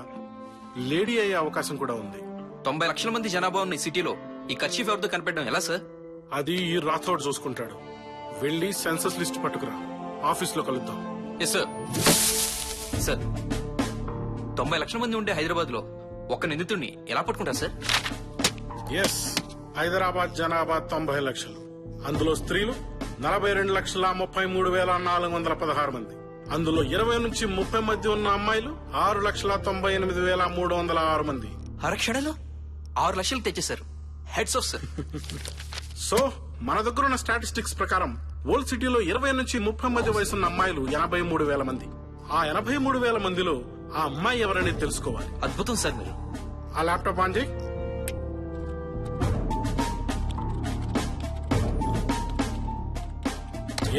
లేడీ అయ్యే అవకాశం కూడా ఉంది. 90 లక్షల మంది జనాభా ఉన్న ఈ సిటీలో ఈ కర్చీఫ్ ఎవరితో కనిపెట్టడం ఎలా సార్? అది ఈ రాథోడ్ చూసుకుంటాడు. వెళ్ళి సెన్సస్ లిస్ట్ పట్టుకురా, ఆఫీస్ లో కలుద్దాం. Yes sir. సార్ 90 లక్షల మంది ఉండే హైదరాబాద్ లో ఒక్క నిందితుడిని ఎలా పట్టుకుంటారు సార్? ఎస్, హైదరాబాద్ జనాభా 90 లక్షలు. అందులో స్త్రీలు 42,33,416 మంది. అందులో 20 నుంచి 30 మధ్య ఉన్న అమ్మాయిలు 6,98,306 మంది. అరక్షణలో 6 లక్షలు తెచ్చేశారు. Hats off sir. సో మన దగ్గర ఉన్న స్టాటిస్టిక్స్ ప్రకారం ఓల్డ్ సిటీలో 20 నుంచి 30 మధ్య వయసున్న అమ్మాయిలు 83,000 మంది. ఆ 83,000 మందిలో ఆ అమ్మాయి ఎవరనేది తెలుసుకోవాలి. అద్భుతం సార్ మీరు. ఆ ల్యాప్టాప్ ఆన్ చేయి.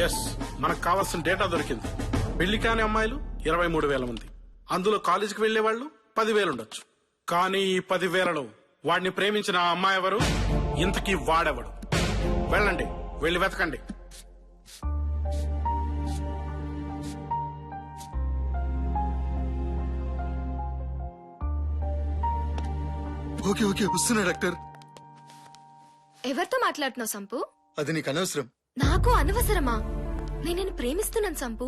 ఎస్, మనకు కావాల్సిన డేటా దొరికింది. పెళ్లి కాని అమ్మాయిలు 23,000 మంది. అందులో కాలేజీకి వెళ్లే వాళ్ళు 10,000 ఉండొచ్చు. కానీ ఈ 10,000లో వాడిని ప్రేమించిన ఆ అమ్మాయి ఎవరు? ఇంతకీ వాడెవడు? వెళ్ళండి, వెళ్ళి వెతకండి. ఓకే ఓకే, వస్తున్నా డాక్టర్. ఎవరితో మాట్లాడుతున్నావు సంపు? అది నీకు అనవసరం. నాకు అనవసరమా? నేను నిన్ను ప్రేమిస్తున్నాను సంపు.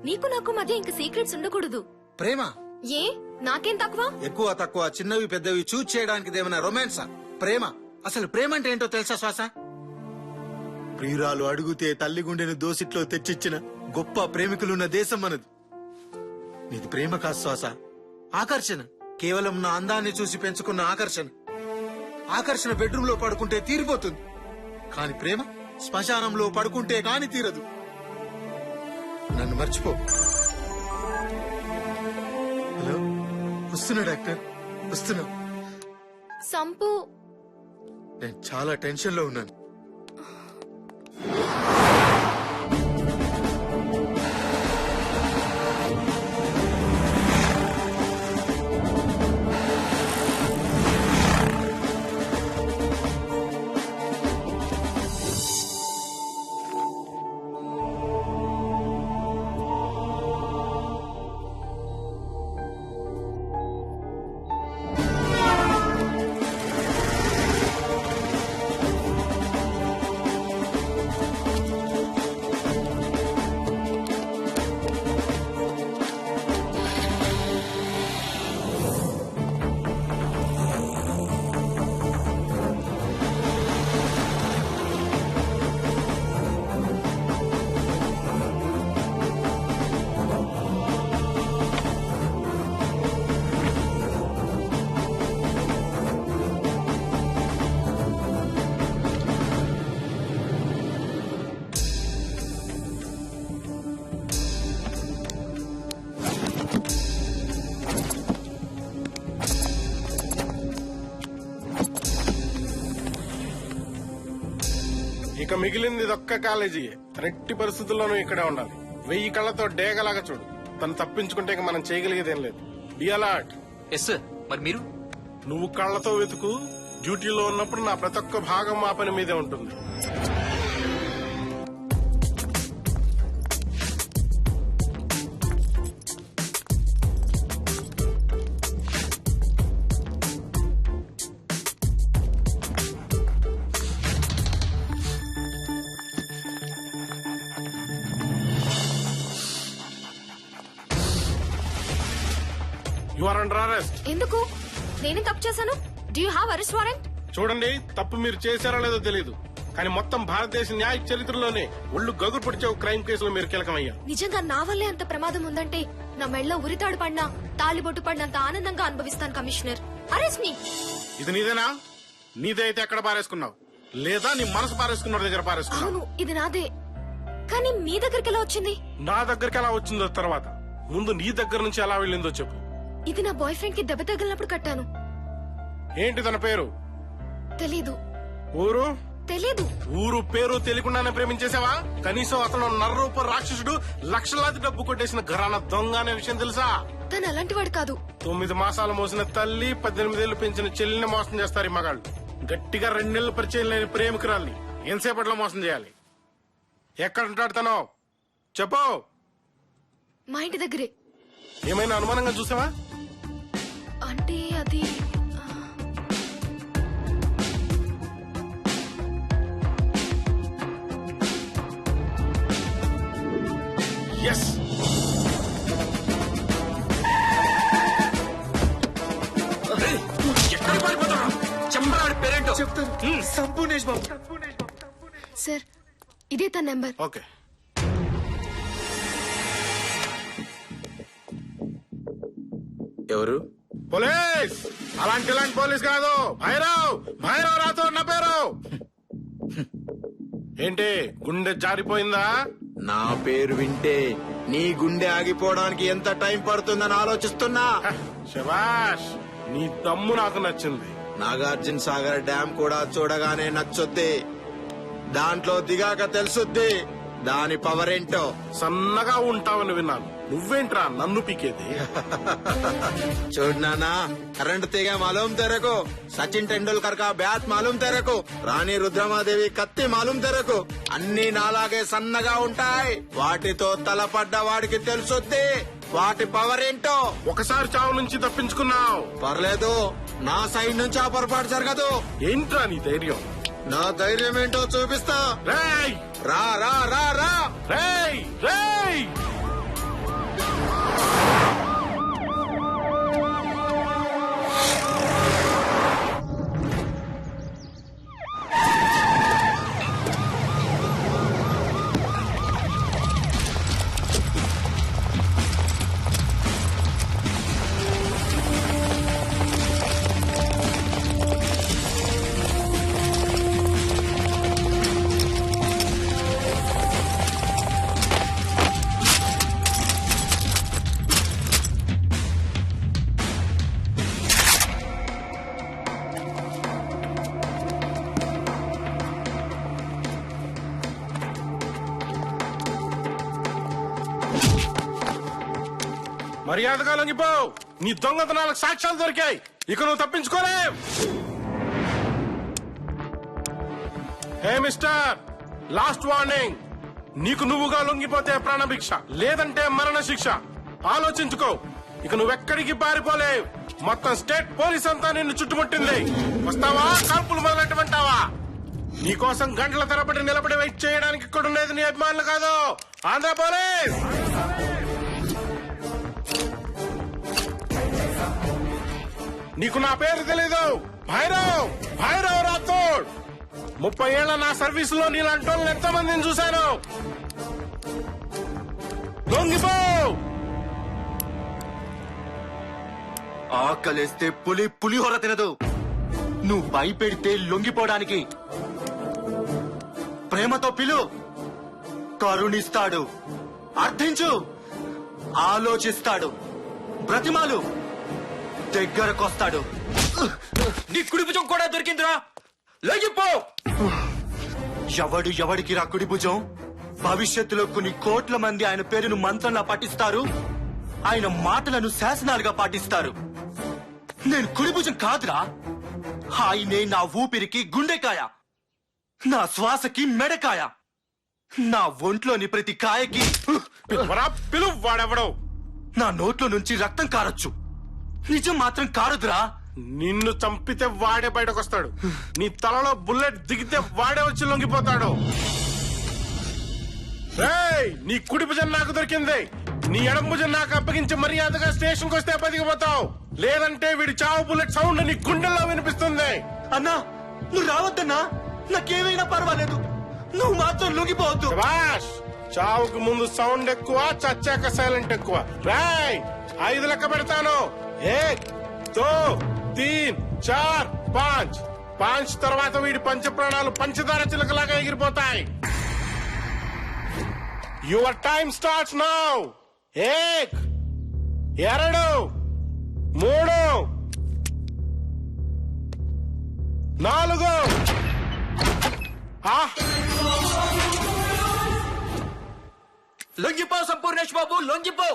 నీకు నాకు మధ్య ఇంక సీక్రెట్స్ ఉండకూడదు. ప్రేమ ఏ నాకేం తక్కువ? ఎక్కువ తక్కువ, చిన్నవి పెద్దవి చూజ్ చేయడానికి ఏమైనా రొమాన్సా? ప్రేమ అసలు ప్రేమ అంటే ఏంటో తెలుసా శ్వాస? ప్రియురాలు అడుగుతే తల్లి గుండెను దోసిట్లో తెచ్చిచ్చిన గొప్ప ప్రేమికులున్న దేశం మనది. నీది ప్రేమ కాదు శ్వాస, ఆకర్షణ. కేవలం నా అందాన్ని చూసి పెంచుకున్న ఆకర్షణ. ఆకర్షణ బెడ్రూమ్ లో పడుకుంటే తీరిపోతుంది, కాని ప్రేమ శ్మశానంలో పడుకుంటే కాని తీరదు. నన్ను మర్చిపో. హలో, వస్తున్నా డాక్టర్, వస్తున్నా. సంపు, నేను చాలా టెన్షన్ లో ఉన్నాను. ఇక మిగిలింది ఒక్క కాలేజీ. ఎట్టి పరిస్థితుల్లోనూ ఇక్కడే ఉండాలి. 1000 కళ్ళతో డేగలాగా చూడు. తను తప్పించుకుంటే ఇక మనం చేయగలిగేదేం లేదు. Be alert. Yes sir. మరి మీరు? నువ్వు కళ్ళతో వెతుకు. డ్యూటీలో ఉన్నప్పుడు నా ప్రతి ఒక్క భాగం మా పని మీదే ఉంటుంది. You are under arrest. ఎందుకు? నేనే తప్పు చేశాను? Do you have arrest warrant? చూడండి, తప్పు మీరు చేశారో లేదో తెలియదు, కానీ మొత్తం భారతదేశ న్యాయ చరిత్రలోనే ఒళ్ళు గగురు పొడిచే క్రైమ్ కేసులో మీరు కీలకమయ్యారు. నిజంగా నా వల్లే అంత ప్రమాదం ఉందంటే నా మెళ్ళలో ఉరితాడు పడినా తాళిబొట్టు పడినంత ఆనందంగా అనుభవిస్తాను. కమిషనర్, అరెస్ట్ మీ. ఇది నీదేనా? నీదే అయితే ఎక్కడ పారేసుకున్నావు? లేదా నీ మనసు పారేసుకున్న దగ్గర పారేసుకున్నావు? అవును, ఇది నాదే. కానీ మీ దగ్గరికి ఎలా వచ్చింది? నా దగ్గరికి ఎలా వచ్చిందో తర్వాత, ముందు నీ దగ్గర నుంచి ఎలా వెళ్ళిందో చెప్పు. ఇది నా బాయ్ ఫ్రెండ్ కి దెబ్బ తగిలినప్పుడు కట్టాను. ఏంటి తన పేరు? తెలీదు. ఊరు? తెలీదు. ఊరు పేరు తెలియకుండానే ప్రేమించేసావా? కనీసం అతను నర్రూప రాక్షసుడు, లక్షలాది డబ్బు కొట్టేసిన ఘరానా దొంగ అనే విషయం తెలుసా? తను అలాంటి వాడు కాదు. 9 మాసాలు మోసిన తల్లి, 18 ఏళ్లు పెంచిన చెల్లిని మోసం చేస్తారు ఈ మగాళ్ళు. గట్టిగా 2 నెలలు పరిచయం లేని ప్రేమికురాల్ని ఎంతసేపట్లో మోసం చేయాలి? ఎక్కడ ఉంటాడు తను? చెప్పు. మా ఇంటి దగ్గరే. ఏమైనా అనుమానంగా చూసావా? అంటే అది ఎస్. ఎక్కడికి పారిపోతావు? చెంబరాడి పేరేంటో చెప్తాను. సంపూర్ణేష్ బాబు. సార్, ఇదే తన నెంబర్. ఓకే. ఎవరు? పోలీస్. ఇలాంటి పోలీస్ కాదు. భైరవ్ రాతో నా పేరు. ఏంటి గుండె జారిపోయిందా? నా పేరు వింటే నీ గుండె ఆగిపోవడానికి ఎంత టైం పడుతుందని ఆలోచిస్తున్నా. శభాష్, నీ దమ్ము నాకు నచ్చింది. నాగార్జున సాగర్ డ్యామ్ కూడా చూడగానే నచ్చుద్ది. దాంట్లో దిగాక తెలుసుద్ది దాని పవర్ ఏంటో. సన్నగా ఉంటావని విన్నాను. నువ్వేంట్రా నన్ను పీకేది? చూడు నానా, కరెంట్ తీగ మాలూం తెరకు, సచిన్ టెండూల్కర్ కా బ్యాట్ మాలూం తెరకు, రాణి రుద్రమాదేవి కత్తి మాలూం తెరకు, అన్ని నాలాగే సన్నగా ఉంటాయి. వాటితో తలపడ్డ వాడికి తెలుసుద్ది వాటి పవర్ ఏంటో. ఒకసారి చావు నుంచి తప్పించుకున్నావు. పర్లేదు, నా సైడ్ నుంచి ఆ పొరపాటు జరగదు. ఏంట్రా నీ ధైర్యం? నా ధైర్యం ఏంటో చూపిస్తా. రేయ్ రా రా రా రా. రేయ్ రేయ్. మర్యాదగా లొంగిపో. నీ దొంగతనాలకు సాక్ష్యాలు దొరికాయి. ఇక నువ్వు తప్పించుకోలేవు. Hey mister, last warning. నీకు నువ్వుగా లొంగిపోతే ప్రాణభిక్ష, లేదంటే మరణ శిక్ష. ఆలోచించుకో. ఇక నువ్వెక్కడికి పారిపోలేవు. మొత్తం స్టేట్ పోలీస్ అంతా నిన్ను చుట్టుముట్టింది. వస్తావా? కాల్పులు మొదలెట్టమంటావా? నీకోసం గంటల తరబడి నిలబడి వెయిట్ చేయడానికి ఇక్కడ ఉండేది నీ అభిమానులు కాదు, ఆంధ్ర పోలీస్. నీకు నా పేరు తెలీదు. భైరవ్ రాథోడ్. 30 ఏళ్ల నా సర్వీస్ లో నీలాంటి వాళ్ళని ఎంతో మందిని చూశాను. లొంగిపో. ఆకలేస్తే పులిహోర తినదు. నువ్వు భయపెడితే లొంగిపోవడానికి. ప్రేమతో పిలు, కరుణిస్తాడు. అర్థించు, ఆలోచిస్తాడు. బ్రతిమాలు, దగ్గరకొస్తాడు. నీ కుడి భుజం కూడా దొరికిందిరా. లొంగిపో. ఎవడికి రా కుడి భుజం? భవిష్యత్తులో కొన్ని కోట్ల మంది ఆయన పేరును మంత్రంలా పఠిస్తారు. ఆయన మాటలను శాసనాలుగా పాటిస్తారు. నేను కుడి భుజం కాదురా. ఆయనే నా ఊపిరికి గుండెకాయ, నా శ్వాసకి మెడకాయ, నా ఒంట్లోని ప్రతి కాయకి. పిలువు. వాడెవడో నా నోట్లో నుంచి రక్తం కారొచ్చు, నిజం మాత్రం కారదురా. నిన్ను చంపితే వాడే బయటకొస్తాడు. నీ తలలో బుల్లెట్ దిగితే వాడే వచ్చి లొంగిపోతాడు. రేయ్, నీ కుడి భుజం నాకు దొరికింది. నీ ఎడం భుజం నాకు అప్పగించి మర్యాదగా స్టేషన్ కు వస్తే బతికిపోతావు. లేదంటే వీడి చావు బుల్లెట్ సౌండ్ నీ గుండెల్లో వినిపిస్తుంది. అన్నా, నువ్వు రావద్దన్నా. నాకేమైనా పర్వాలేదు, నువ్వు మాత్రం లొంగిపోవద్దు. శభాష్. చావుకు ముందు సౌండ్ ఎక్కువ, చచ్చాక సైలెంట్ ఎక్కువ. రేయ్, 5 లెక్క పెడతాను. 1 2 3 4 5. 5 తర్వాత వీడి పంచ ప్రాణాలు పంచదార చిలకలాగా ఎగిరిపోతాయి. Your time starts now. 1 2 3 4 లొంగిపో సంపూర్ణేష్ బాబు, లొంగిపో.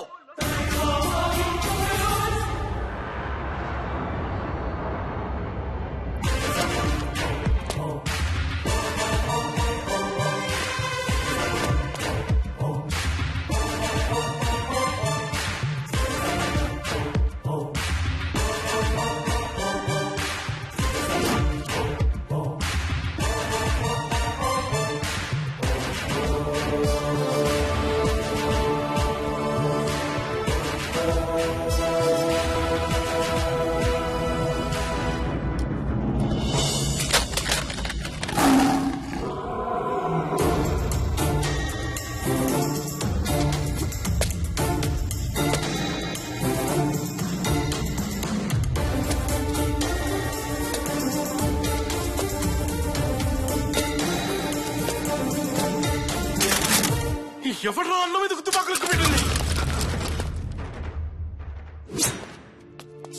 ఎవరు అన్నం మీద తుపాకులకు పెట్టింది?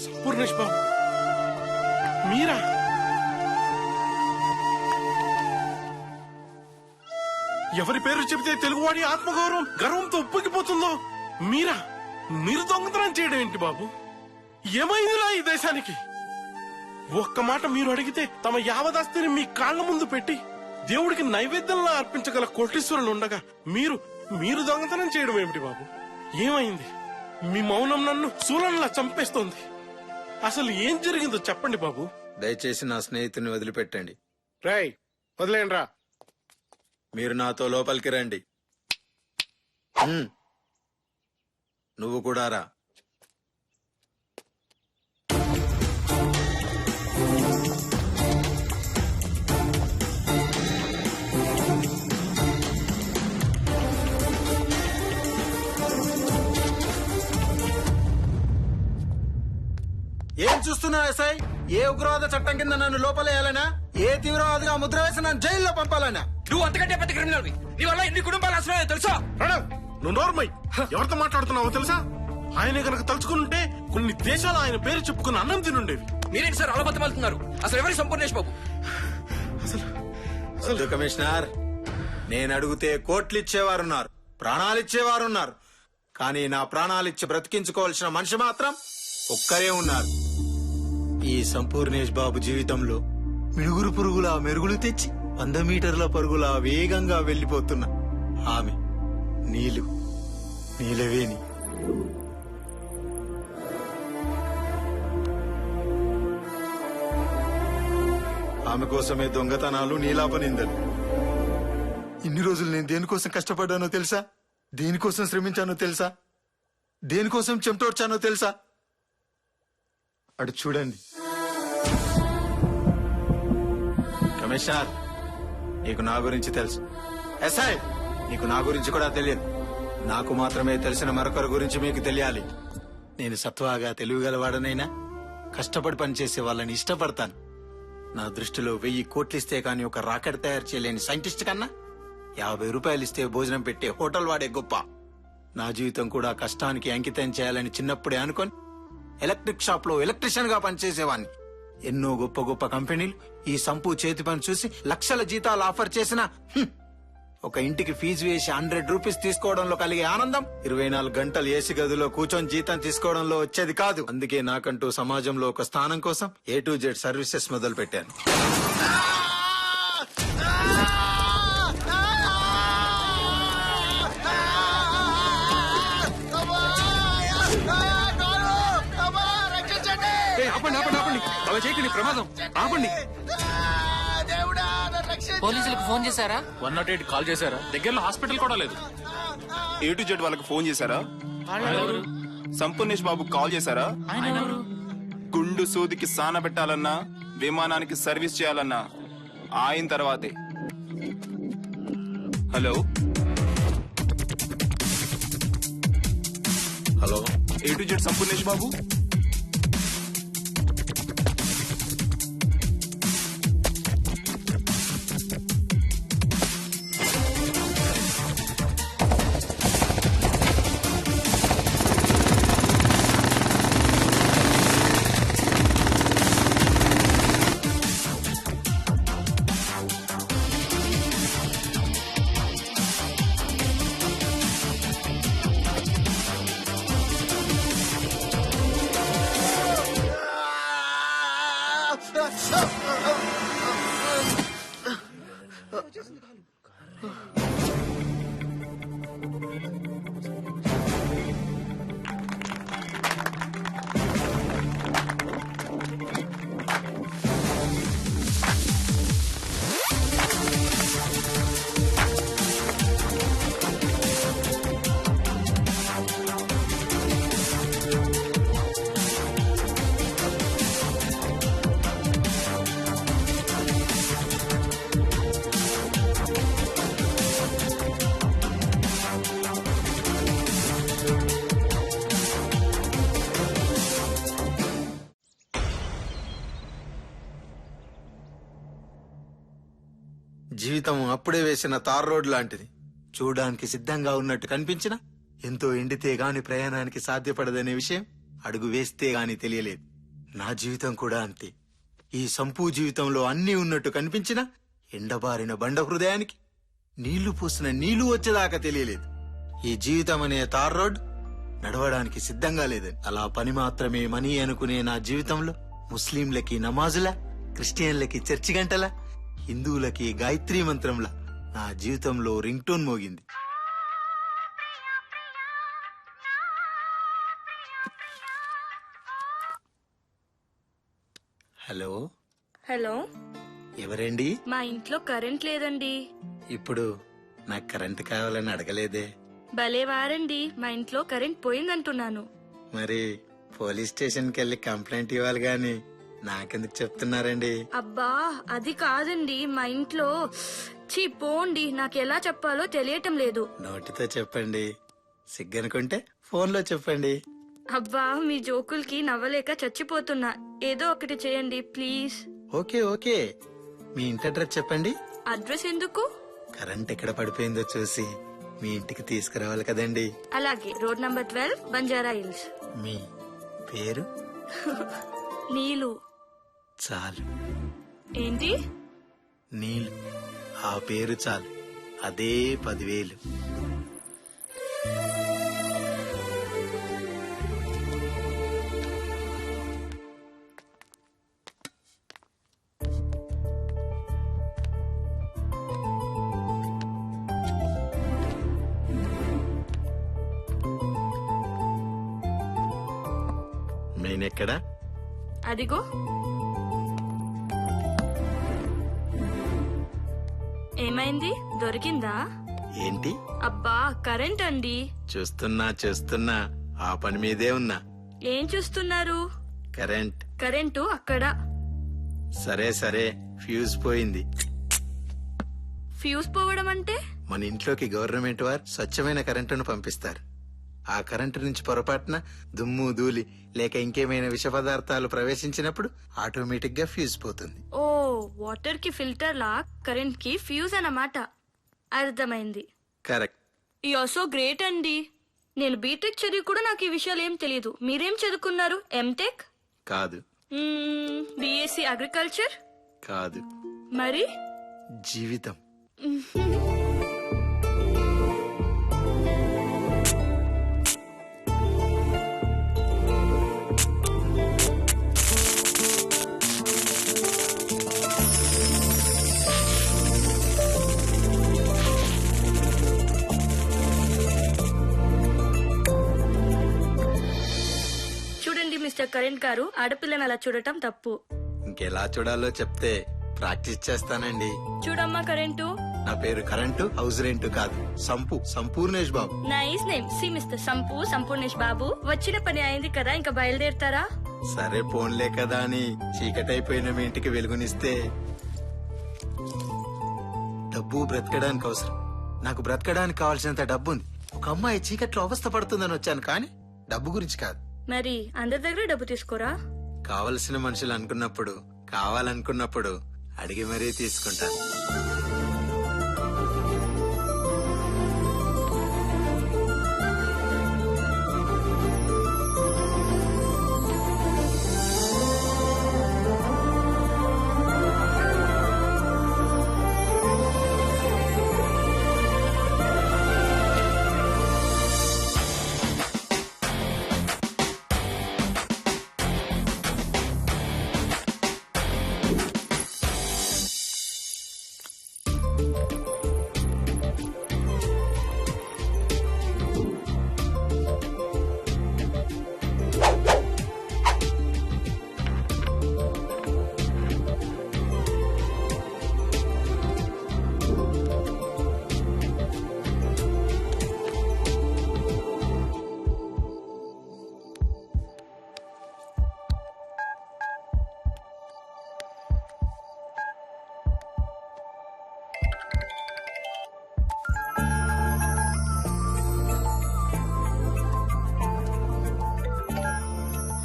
సంపూర్ణేష్ బాబు మీరా? ఎవరి పేరు చెబితే తెలుగువాడి ఆత్మగౌరవం గర్వంతో ఉప్పొంగిపోతుందో మీరా? మీరు దొంగతనం చేయడం ఏంటి బాబు? ఏమైందిరా ఈ దేశానికి? ఒక్క మాట మీరు అడిగితే తమ యావదాస్తిని మీ కాళ్ల ముందు పెట్టి దేవుడికి నైవేద్యంలా అర్పించగల కోటీశ్వరులు ఉండగా మీరు దొంగతనం చేయడం ఏమిటి బాబు? ఏమైంది? మీ మౌనం నన్ను శూలంలా చంపేస్తోంది. అసలు ఏం జరిగిందో చెప్పండి బాబు. దయచేసి నా స్నేహితుని వదిలిపెట్టండి. రాయ్ వదిలేండి రా. మీరు నాతో లోపలికి రండి. నువ్వు కూడా రా. ఏం చూస్తున్నా ఎస్ఐ? ఏ ఉగ్రవాద చట్టం కింద నన్ను లోపలేయాలనా? ఏ తీవ్రవాదిగా ముద్ర వేసి నన్ను జైల్లో పంపాలనా? నువ్వు అంతకంటే పెద్ద క్రిమినల్. నీ వల్ల ఎన్ని కుటుంబాలు అసలు తెలుసా? నువ్వు నోర్మై. ఎవరితో మాట్లాడుతున్నావో తెలుసా? ఆయన కనుక తలుచుకుంటే కొన్ని దేశాలు ఆయన పేరు చెప్పుకుని అన్నం తినుండేవి. మీరేంటి సార్ అలా బతమాలుతున్నారు? అసలు ఎవరి సంపూర్ణేష్ బాబు? వద్దు కమిషనర్, నేను అడిగితే కోట్లు ఇచ్చేవారున్నారు, ప్రాణాలిచ్చేవారున్నారు. కానీ నా ప్రాణాలిచ్చి బ్రతికించుకోవాల్సిన మనిషి మాత్రం ఒక్కరే ఉన్నారు. ఈ సంపూర్ణేష్ బాబు జీవితంలో మిడుగురు పురుగులా మెరుగులు తెచ్చి 100 మీటర్ల పరుగులా వేగంగా వెళ్లిపోతున్న ఆమె నీలవేణి. ఆమె కోసమే దొంగతనాలు, నీలాపనిందలు. ఇన్ని రోజులు నేను దేనికోసం కష్టపడ్డానో తెలుసా? దేనికోసం శ్రమించానో తెలుసా? దేనికోసం చెమటోడ్చానో తెలుసా? అటు చూడండి. కమిషనర్, నీకు నా గురించి తెలుసు. ఎస్ఐ, నీకు నా గురించి కూడా తెలియదు. నాకు మాత్రమే తెలిసిన మరొకరి గురించి మీకు తెలియాలి. నేను సత్వాగా తెలివిగలవాడనైనా కష్టపడి పనిచేసే వాళ్ళని ఇష్టపడతాను. నా దృష్టిలో 1000 కోట్లు ఇస్తే కానీ ఒక రాకెట్ తయారు చేయలేని సైంటిస్ట్ కన్నా 50 రూపాయలు ఇస్తే భోజనం పెట్టే హోటల్ వాడే గొప్ప. నా జీవితం కూడా కష్టానికి అంకితం చేయాలని చిన్నప్పుడే అనుకొని ఎలక్ట్రిక్ షాప్ లో ఎలక్ట్రీషియన్ గా పనిచేసేవాడిని. ఎన్నో గొప్ప గొప్ప కంపెనీలు ఈ సంపు చేతి పని చూసి లక్షల జీతాలు ఆఫర్ చేసిన ఒక ఇంటికి ఫీజు వేసి 100 రూపీస్ తీసుకోవడంలో కలిగే ఆనందం 24 గంటలు ఏసీ గదిలో కూర్చొని జీతం తీసుకోవడంలో వచ్చేది కాదు. అందుకే నాకంటూ సమాజంలో ఒక స్థానం కోసం A to Z సర్వీసెస్ మొదలు పెట్టాను. ఆపండి ఆపండి ఆపండి, అలా చేయకండి, ప్రమాదం. ఆపండి. పోలీసులకు ఫోన్ చేశారా? 108 కాల్ చేశారా? దగ్గరలో హాస్పిటల్ కూడా లేదు. A to Z వాళ్ళకి ఫోన్ చేశారా? సంపూర్ణేష్ బాబు కాల్ చేశారా? గుండు సూదికి సాన పెట్టాలన్నా, విమానానికి సర్వీస్ చేయాలన్నా ఆయన తర్వాతే. Hello hello, A to Z Sampoornesh Babu. జీవితం అప్పుడే వేసిన తార్ రోడ్ లాంటిది. చూడడానికి సిద్ధంగా ఉన్నట్టు కనిపించినా ఎంతో ఎండితే గాని ప్రయాణానికి సాధ్యపడదనే విషయం అడుగు వేస్తే గాని తెలియలేదు. నా జీవితం కూడా అంతే. ఈ సంపూ జీవితంలో అన్నీ ఉన్నట్టు కనిపించినా ఎండబారిన బండ హృదయానికి నీళ్లు పోసిన నీళ్లు వచ్చేదాకా తెలియలేదు. ఈ జీవితం అనే తార్ రోడ్ నడవడానికి సిద్ధంగా లేదని. అలా పని మాత్రమే మనీ అనుకునే నా జీవితంలో ముస్లింలకి నమాజులా, క్రిస్టియన్లకి చర్చి గంటలా, హిందువులకి గాయత్రీ మంత్రంలా నా జీవితంలో రింగ్ టోన్ మోగింది. హలో హలో, ఎవరండి? మా ఇంట్లో కరెంట్ లేదండి. ఇప్పుడు నాకు కరెంట్ కావాలని అడగలేదే. భలే వారండి, మా ఇంట్లో కరెంట్ పోయిందంటున్నాను. మరి పోలీస్ స్టేషన్కి వెళ్ళి కంప్లైంట్ ఇవ్వాలి గాని నాకెందుకు చెప్తున్నారండి? అబ్బా అది కాదండి, మా ఇంట్లో పోండి, నాకు ఎలా చెప్పాలో తెలియటం లేదు. నోటితో చెప్పండి, సిగ్గనుకుంటే ఫోన్లో చెప్పండి. అబ్బా మీ జోకులకి నవ్వలేక చచ్చిపోతున్నా, ఏదో ఒకటి చేయండి ప్లీజ్. ఓకే ఓకే, మీ ఇంటి అడ్రస్ చెప్పండి. అడ్రస్ ఎందుకు? కరెంట్ ఎక్కడ పడిపోయిందో చూసి మీ ఇంటికి తీసుకురావాలి కదండి. అలాగే, రోడ్ నంబర్ 12, బంజారా హిల్స్. మీ పేరు? నీలు. చాలు. ఏంటి? నీలు. ఆ పేరు చాలు, అదే 10,000. నేనెక్కడా? అదిగో. ఏమైంది, దొరికిందా? ఏంటి? అబ్బా కరెంట్ అండి. చూస్తున్నా ఆ పని మీదే ఉన్నా. ఏం చూస్తున్నారు? కరెంట్. కరెంటు అక్కడ. సరే ఫ్యూజ్ పోయింది. ఫ్యూజ్ పోవడం అంటే? మన ఇంట్లోకి గవర్నమెంట్ వారు స్వచ్ఛమైన కరెంటును పంపిస్తారు. ఆ కరెంటు నుంచి పొరపాటున దుమ్ము ధూళి లేక ఇంకేమైనా విష పదార్థాలు ప్రవేశించినప్పుడు ఆటోమేటిక్ గా ఫ్యూజ్ పోతుంది. ఓ, వాటర్ కి ఫిల్టర్ లా కరెంట్ కి ఫ్యూజ్ అన్నమాట. అర్థమైంది. Correct. You are so great అండి. నేను బీటెక్ చదివి కూడా నాకు ఈ విషయాలు ఏం తెలియదు. మీరేం చదువుకున్నారు? ఎంటెక్? కాదు. BSc agriculture? కాదు. మరి? జీవితం. చూడండి మిస్టర్ కరెంట్ గారు, ఆడపిల్లని అలా చూడటం తప్పు. ఇంకెలా చూడాలో చెప్తే ప్రాక్టీస్ చేస్తానండి. చూడమ్మా కరెంటు. నా పేరు కరెంటు, హౌస్ రెంట్ కాదు. Sampoornesh Babu. Nice name. See mister Sampoornesh Babu, వచ్చిన పని అయింది కదా, ఇంకా బయలుదేరుతారా? సరే పోన్లే కదా అని చీకటైపోయిన మీ ఇంటికి వెలుగునిస్తే. డబ్బు బ్రతకడానికి అవసరం. నాకు బ్రతకడానికి కావాల్సినంత డబ్బు ఉంది. ఒక అమ్మాయి చీకట్లో అవస్థ పడుతుందని వచ్చాను, కానీ డబ్బు గురించి కాదు. మరి అందరి దగ్గర డబ్బు తీసుకోరా? కావలసిన మనుషులు అనుకున్నప్పుడు, కావాలనుకున్నప్పుడు అడిగి మరీ తీసుకుంటాను.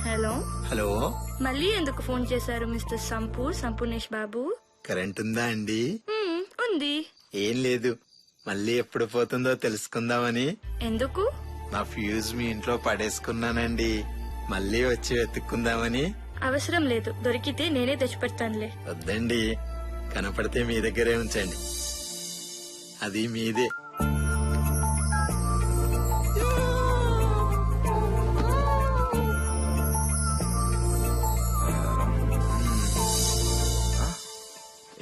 హలో హలో, మళ్ళీ ఎందుకు ఫోన్ చేశారు మిస్టర్ సంపూర్ణేష్ బాబు? కరెంట్ ఉందా అండి? ఉంది. ఏం లేదు, మళ్ళీ ఎప్పుడు పోతుందో తెలుసుకుందామని. ఎందుకు? నా ఫ్యూజ్ మీ ఇంట్లో పడేసుకున్నానండి, మళ్ళీ వచ్చి వెతుక్కుందామని. అవసరం లేదు, దొరికితే నేనే తెచ్చిపెడతానులే. వద్దండి, కనపడితే మీ దగ్గరే ఉంచండి, అది మీదే.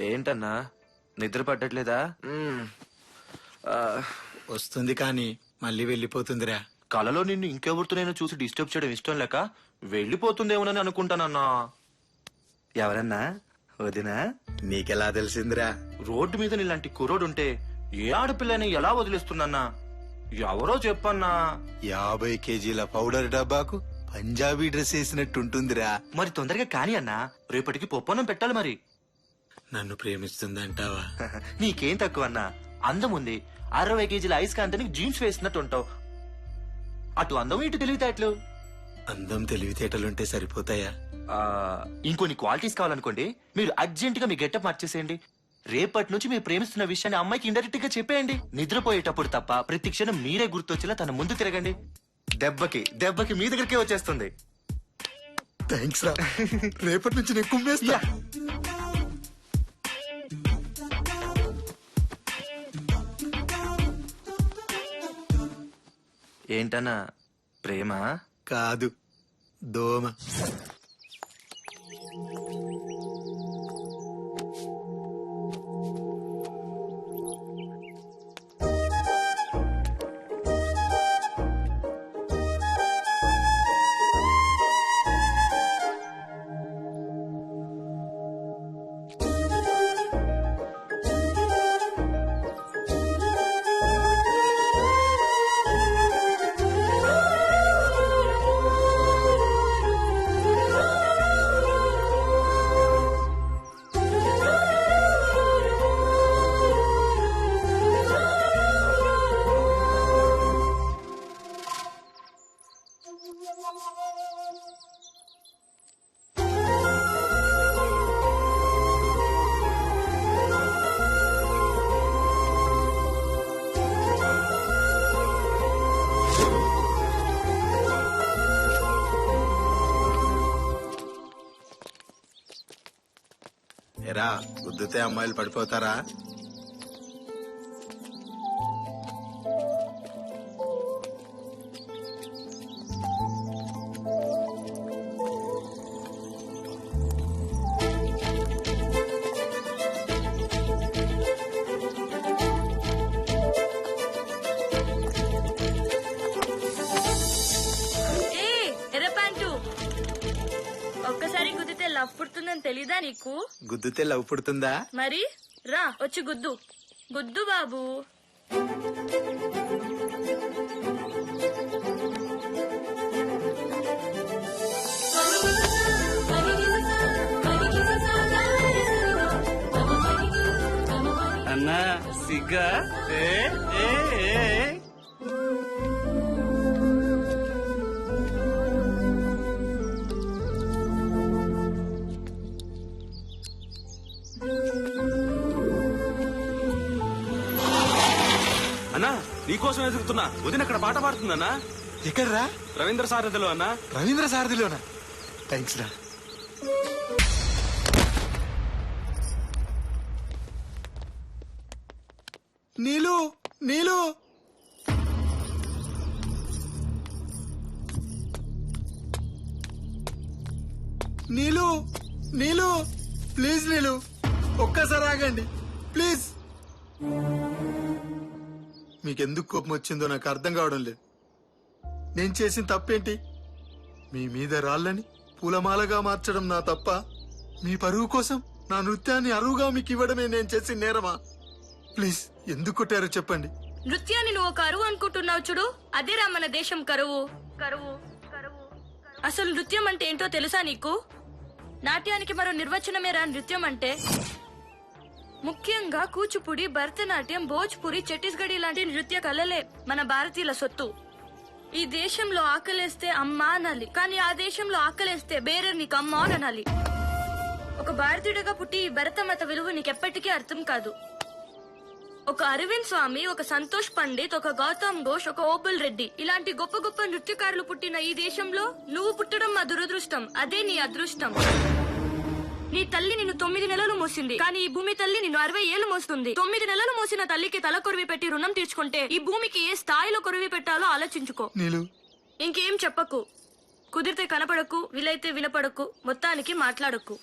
ఏంటన్నా నిద్ర పట్టట్లేదా? వస్తుంది కానీ మళ్ళీ వెళ్ళిపోతుందిరా. కలలో నిన్ను ఇంకెవరితో నేను చూసి డిస్టర్బ్ చేయడం ఇష్టం లేక వెళ్ళిపోతుందేమోనని అనుకుంటానన్నా. ఎవరన్నా? వదినా? నీకెలా తెలిసిందిరా? రోడ్డు మీద నీలాంటి కుర్రోడుంటే ఏ ఆడపిల్లని ఎలా వదిలేస్తున్నా? ఎవరో చెప్పన్నా. 50 కేజీల పౌడర్ డబ్బాకు పంజాబీ డ్రెస్ వేసినట్టుంటుందిరా. మరి తొందరగా కాని అన్నా, రేపటికి పొప్పనం పెట్టాలి మరి. నన్ను ప్రేమిస్తుందంటావా? నీకేం తక్కువ అన్నా, అందం ఉంది. 60 కేజీల ఐస్ కాంతని జీన్స్ వేసినట్టు ఉంటావు. అటు అందం ఇటు తెలివితేటలు. అందం తెలివితేటలుంటే సరిపోతాయా? ఇంకొన్ని క్వాలిటీస్ కావాలనుకోండి, మీరు అర్జెంట్ గా మీ గెటప్ మార్చేసేయండి. రేపటి నుంచి మీరు ప్రేమిస్తున్న విషయాన్ని అమ్మాయికి ఇండైరెక్ట్ గా చెప్పేయండి. నిద్రపోయేటప్పుడు తప్ప ప్రతి క్షణం మీరే గుర్తొచ్చేలా తన ముందు తిరగండి. దెబ్బకి మీ దగ్గరికే వచ్చేస్తుంది. థ్యాంక్స్ రా, రేపటి నుంచి నేను కుమ్మేస్తా. ఏంటన్నా, ప్రేమ కాదు, దోమ. ఎరా, గుద్దుతే అమ్మాయిలు పడిపోతారా? ఒక్కసారి గుద్దితే లవ్ పుడుతుందని తెలీదా నీకు? గుద్దుతే లవ్ పుడుతుందా? మరి రా, వచ్చి గుద్దు. గుద్దు బాబు. అన్నా సిగ్గా? అన్నా, నీకోసం ఎదుగుతున్నా. వదిన అక్కడ పాట పాడుతుందన్నా. ఎక్కడ్రా? రవీంద్ర సారథిలో అన్నా. రవీంద్ర సారథిలోనా? థ్యాంక్స్ రా. నీలు, నీలు, నీలు, నీలు, ప్లీజ్ నీలు, ఒక్కసారి ఆగండి ప్లీజ్. మీకెందుకు కోపం వచ్చిందో నాకు అర్థం కావడం లేదు. నేను చేసిన తప్పేంటి? మీ మీద రాళ్ళని పూలమాలగా మార్చడం నా తప్ప? మీ పరువు కోసం నా నృత్యాన్ని అరువుగా మీకు ఇవ్వడమే నేను చేసిన నేరమా? ప్లీజ్ ఎందుకు కొట్టారో చెప్పండి. నృత్యాన్ని నువ్వు ఒక కరువు అనుకుంటున్నావు చూడు, అదేరా మన దేశం కరువు. కరువు కరువు అసలు నృత్యం అంటే ఏంటో తెలుసా నీకు? నాట్యానికి మరో నిర్వచనమేరా నృత్యం అంటే. ముఖ్యంగా కూచిపూడి, భరతనాట్యం, భోజ్పురి, ఛత్తీస్గఢీ లాంటి నృత్య కళలే మన భారతీయుల సొత్తు. ఈ దేశంలో ఆకలేస్తే అమ్మా అనాలి, కానీ ఆ దేశంలో ఆకలేస్తే బేరే నీకు అమ్మా అని అనాలి. ఒక భారతీయుడిగా పుట్టి ఈ భరతమత విలువ నీకెప్పటికీ అర్థం కాదు. ఒక అరవింద్ స్వామి, ఒక సంతోష్ పండిత్, ఒక గౌతమ్ ఘోష్, ఒక ఓబుల్ రెడ్డి ఇలాంటి గొప్ప గొప్ప నృత్యకారులు పుట్టిన ఈ దేశంలో నువ్వు పుట్టడం మా దురదృష్టం. అదే నీ అదృష్టం. నీ తల్లి నిన్ను 9 నెలలు మోసింది, కానీ ఈ భూమి తల్లి నిన్ను 60 ఏళ్లు మోస్తుంది. 9 నెలలు మోసిన తల్లికి తల కొరివి పెట్టి రుణం తీర్చుకుంటే ఈ భూమికి ఏ స్థాయిలో కొరివి పెట్టాలో ఆలోచించుకో. ఇంకేం చెప్పకు, కుదిరితే కనపడకు, వీలైతే వినపడకు, మొత్తానికి మాట్లాడకు.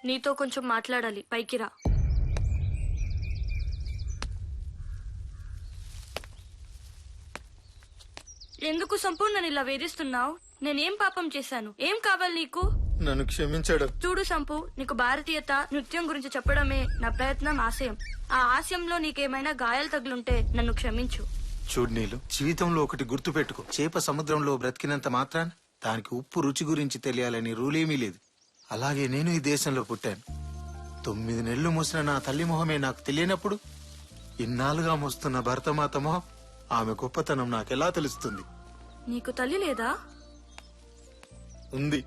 నీతో కొంచెం మాట్లాడాలి, పైకి రా. ఎందుకు సంపూర్ణ నన్ను ఇలా వేధిస్తున్నావు? నేనేం పాపం చేశాను? ఏం కావాలి నీకు? నన్ను క్షమించడం. చూడు సంపు, నీకు భారతీయత, నృత్యం గురించి చెప్పడమే నా ప్రయత్నం, ఆశయం. ఆ ఆశయంలో నీకేమైనా గాయాలు తగులుంటే నన్ను క్షమించు. చూడు నీలు, జీవితంలో ఒకటి గుర్తు పెట్టుకో. చేప సముద్రంలో బ్రతికినంత మాత్రాన దానికి ఉప్పు రుచి గురించి తెలియాలని రూలేమీ లేదు. అలాగే నేను ఈ దేశంలో పుట్టాను. 9 నెలలు మోసిన నా తల్లి మొహమే నాకు తెలియనప్పుడు ఇన్నాళ్ళుగా మోస్తున్న భరతమాత మొహం, ఆమె గొప్పతనం నాకెలా తెలుస్తుంది? నీకు తల్లి లేదా? ఉంది,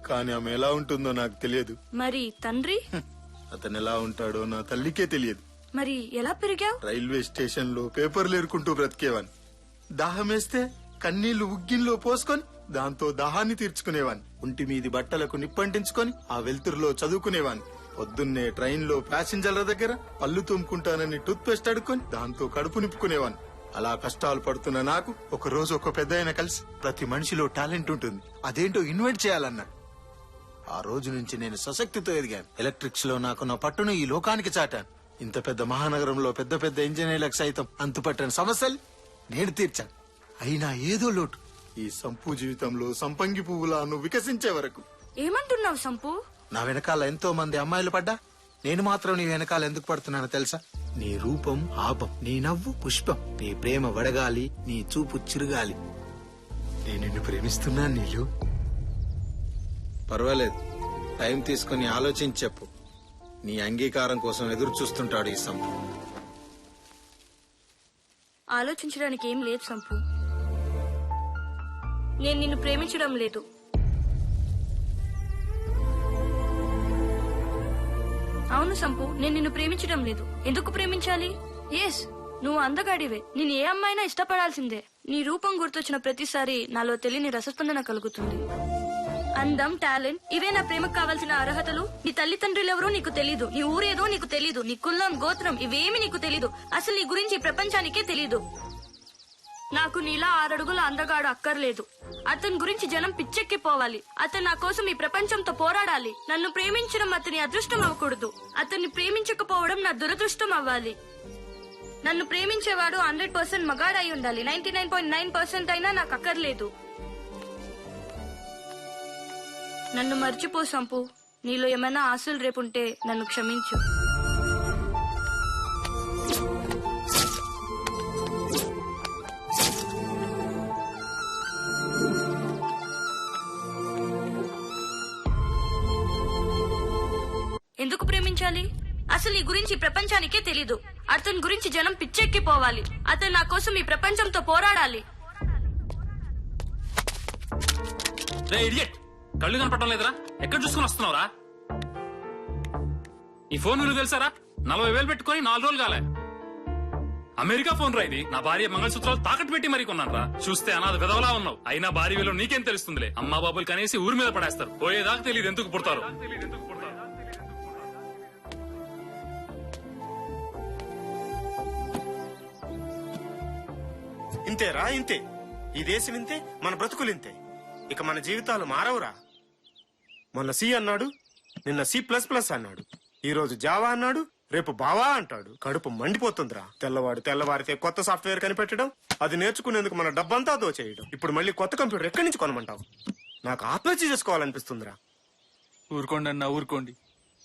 కానీ ఆమె ఎలా ఉంటుందో నాకు తెలియదు. మరి తండ్రి? అతను ఎలా ఉంటాడో నా తల్లికే తెలియదు. మరి ఎలా పెరిగావు? రైల్వే స్టేషన్ లో పేపర్లు ఏరుకుంటూ బ్రతికేవాన్ని. దాహం వేస్తే కన్నీళ్లు ఉగ్గిన్లో పోసుకొని దాంతో దాహాన్ని తీర్చుకునేవాన్ని. ఒంటి మీది బట్టలకు నిప్పంటించుకొని ఆ వెలుతురులో చదువుకునేవాన్ని. పొద్దున్నే ట్రైన్ లో ప్యాసింజర్ల దగ్గర పళ్ళు తుమ్ముకుంటానని టూత్ పేస్ట్ అడుక్కొని దాంతో కడుపు నింపుకునేవాన్ని. అలా కష్టాలు పడుతున్న నాకు ఒక రోజు ఒక పెద్దాయన కలిసి ప్రతి మనిషిలో టాలెంట్ ఉంటుంది, అదేంటో ఇన్వైట్ చేయాలన్నాడు. ఆ రోజు నుంచి నేను సశక్తితో ఎదిగాను. ఎలక్ట్రిక్స్ లో నాకున్న పట్టును ఈ లోకానికి చాటాను. ఇంత పెద్ద మహానగరంలో పెద్ద పెద్ద ఇంజనీర్లకు సైతం అంతుపట్టని సమస్యలు నేను తీర్చాను. అయినా ఏదో లోటు. ఈ సంపు జీవితంలో సంపంగి పువ్వులా నువ్వు వికసించే వరకు. ఏమంటున్నావు సంపు? నా వెనకాల ఎంతో మంది అమ్మాయిలు పడ్డా నేను మాత్రం నీ వెనకాల ఎందుకు పడుతున్నానో తెలుసా? నీ రూపం ఆపం, నీ నవ్వు పుష్పం, నీ ప్రేమ వడగాలి, నీ చూపు చిరుగాలి. నేను నిన్ను ప్రేమిస్తున్నాను నీలు. పర్వాలేదు, టైం తీసుకుని ఆలోచించి చెప్పు. నీ అంగీకారం కోసం ఎదురు చూస్తుంటాడు ఈ సంపు. ఆలోచించడానికి ఏం లేదు సంపు. నేను నిన్ను ప్రేమించడం లేదు. అవును సంపు, నేను నిన్ను ప్రేమించడం లేదు. ఎందుకు ప్రేమించాలి? ఎస్, నువ్వు అందగాడివే. నేను ఏ అమ్మాయినా ఇష్టపడాల్సిందే. నీ రూపం గుర్తొచ్చిన ప్రతిసారి నాలో తెలియని రసస్పందన కలుగుతుంది. అందం, టాలెంట్, ఇవే నా ప్రేమకు కావాల్సిన అర్హతలు. నీ తల్లిదండ్రులెవరో నీకు తెలీదు, నీ ఊరేదో నీకు తెలీదు, నీ కులం, గోత్రం ఇవేమి నీకు తెలీదు. అసలు నీ గురించి ప్రపంచానికే తెలీదు. నాకు నీలా 6 అడుగుల అందగాడు అక్కర్లేదు. అతని గురించి జనం పిచ్చెక్కిపోవాలి. అతను నా కోసం ఈ ప్రపంచంతో పోరాడాలి. నన్ను ప్రేమించడం అతని అదృష్టం అవ్వకూడదు. అతన్ని ప్రేమించకపోవడం నా దురదృష్టం అవ్వాలి. నన్ను ప్రేమించేవాడు 100% మగాడై ఉండాలి. 99.9% అయినా నాకు అక్కర్లేదు. నన్ను మర్చిపో సంపు. నీలో ఏమైనా ఆశలు రేపుంటే నన్ను క్షమించు. ఎందుకు ప్రేమించాలి? అసలు ఈ గురించి ప్రపంచానికే తెలీదు. అతని గురించి జనం పిచ్చెక్కిపోవాలి. అతను నా కోసం ఈ ప్రపంచంతో పోరాడాలి. రే ఇడియట్, కళ్ళు కనపడటం లేదురా? ఎక్కడ చూసుకుని వస్తున్నావురా? ఈ ఫోన్ విలువ తెలుసారా? 40,000 పెట్టుకుని 4 రోజులు కాలే. అమెరికా ఫోన్ రా ఇది. నా భార్య మంగళసూత్రాలు తాకట్టు పెట్టి మరీ కొన్నాను రా. చూస్తే అనాథ విధవలా ఉన్నావు. అయినా భార్య విలువ నీకేం తెలుస్తుందిలే. అమ్మా బాబులు కనేసి ఊరి మీద పడేస్తారు. పోయేదాకా తెలియదు ఎందుకు పుడతారు. ఇంతేరా, ఇంతే. ఈ దేశం ఇంతే, మన బ్రతుకులు ఇంతే. ఇక మన జీవితాలు మారవురా. మొన్న సి అన్నాడు, నిన్న C++ అన్నాడు, ఈ రోజు జావా అన్నాడు, రేపు బావా అంటాడు. కడుపు మండిపోతుందిరా. తెల్లవారితే కొత్త సాఫ్ట్వేర్ కనిపెట్టడం, అది నేర్చుకునేందుకు మన డబ్బంతా దోచేయడం. ఇప్పుడు మళ్ళీ కొత్త కంప్యూటర్ ఎక్కడి నుంచి కొనమంటావు? నాకు ఆత్మహత్య చేసుకోవాలనిపిస్తుందిరా. ఊరుకోండి అన్న, ఊరుకోండి.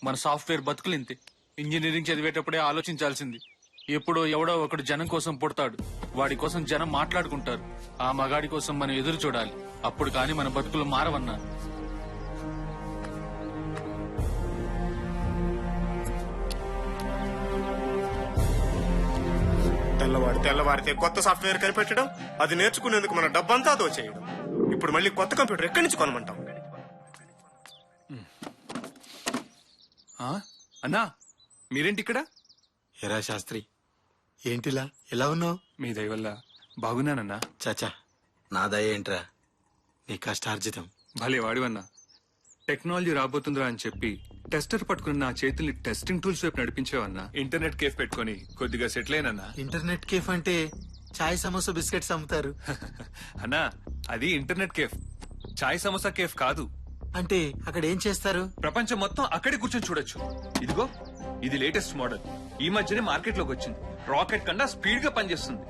మన సాఫ్ట్వేర్ బతుకులు ఇంతే. ఇంజనీరింగ్ చదివేటప్పుడే ఆలోచించాల్సింది. ఎప్పుడో ఎవడో ఒకడు జనం కోసం పుడతాడు. వాడి కోసం జనం మాట్లాడుకుంటారు. ఆ మగాడి కోసం మనం ఎదురు చూడాలి. అప్పుడు కాని మన బతుకులు మారవన్నా. తెల్లవారితే కొత్త సాఫ్ట్వేర్ కనిపెట్టడం, అది నేర్చుకునేందుకు మన డబ్బంతా దోచేయడం. ఇప్పుడు మళ్ళీ కొత్త కంప్యూటర్ ఎక్కడి నుంచి కొనమంటాం? అన్నా, మీరేంటి ఇక్కడ? ఎరా శాస్త్రి, ఏంటిలా ఎలా ఉన్నావు? మీ దయ వల్ల బాగున్నానన్నా. చాచా, నా దయ ఏంట్రా, నీ కష్టార్జితం. భలే వాడివన్నా. టెక్నాలజీ రాబోతుందిరా అని చెప్పి టెస్టర్ పట్టుకుని నా చేతుల్ని టెస్టింగ్ టూల్స్ వైపు నడిపించేవన్నా. ఇంటర్నెట్ కేఫ్ పెట్టుకుని కొద్దిగా సెటిల్ అయినన్నా. ఇంటర్నెట్ కేఫ్ అంటే చాయ్ సమోసా బిస్కెట్స్ అమ్ముతారు అన్నా. అది ఇంటర్నెట్ కేఫ్, చాయ్ సమోసా కేఫ్ కాదు. అంటే అక్కడ ఏం చేస్తారు? ప్రపంచం మొత్తం అక్కడే కూర్చొని చూడొచ్చు. ఇదిగో, ఇది లేటెస్ట్ మోడల్. ఈ మధ్యనే మార్కెట్ లోకి వచ్చింది. రాకెట్ కన్నా స్పీడ్ గా పనిచేస్తుంది.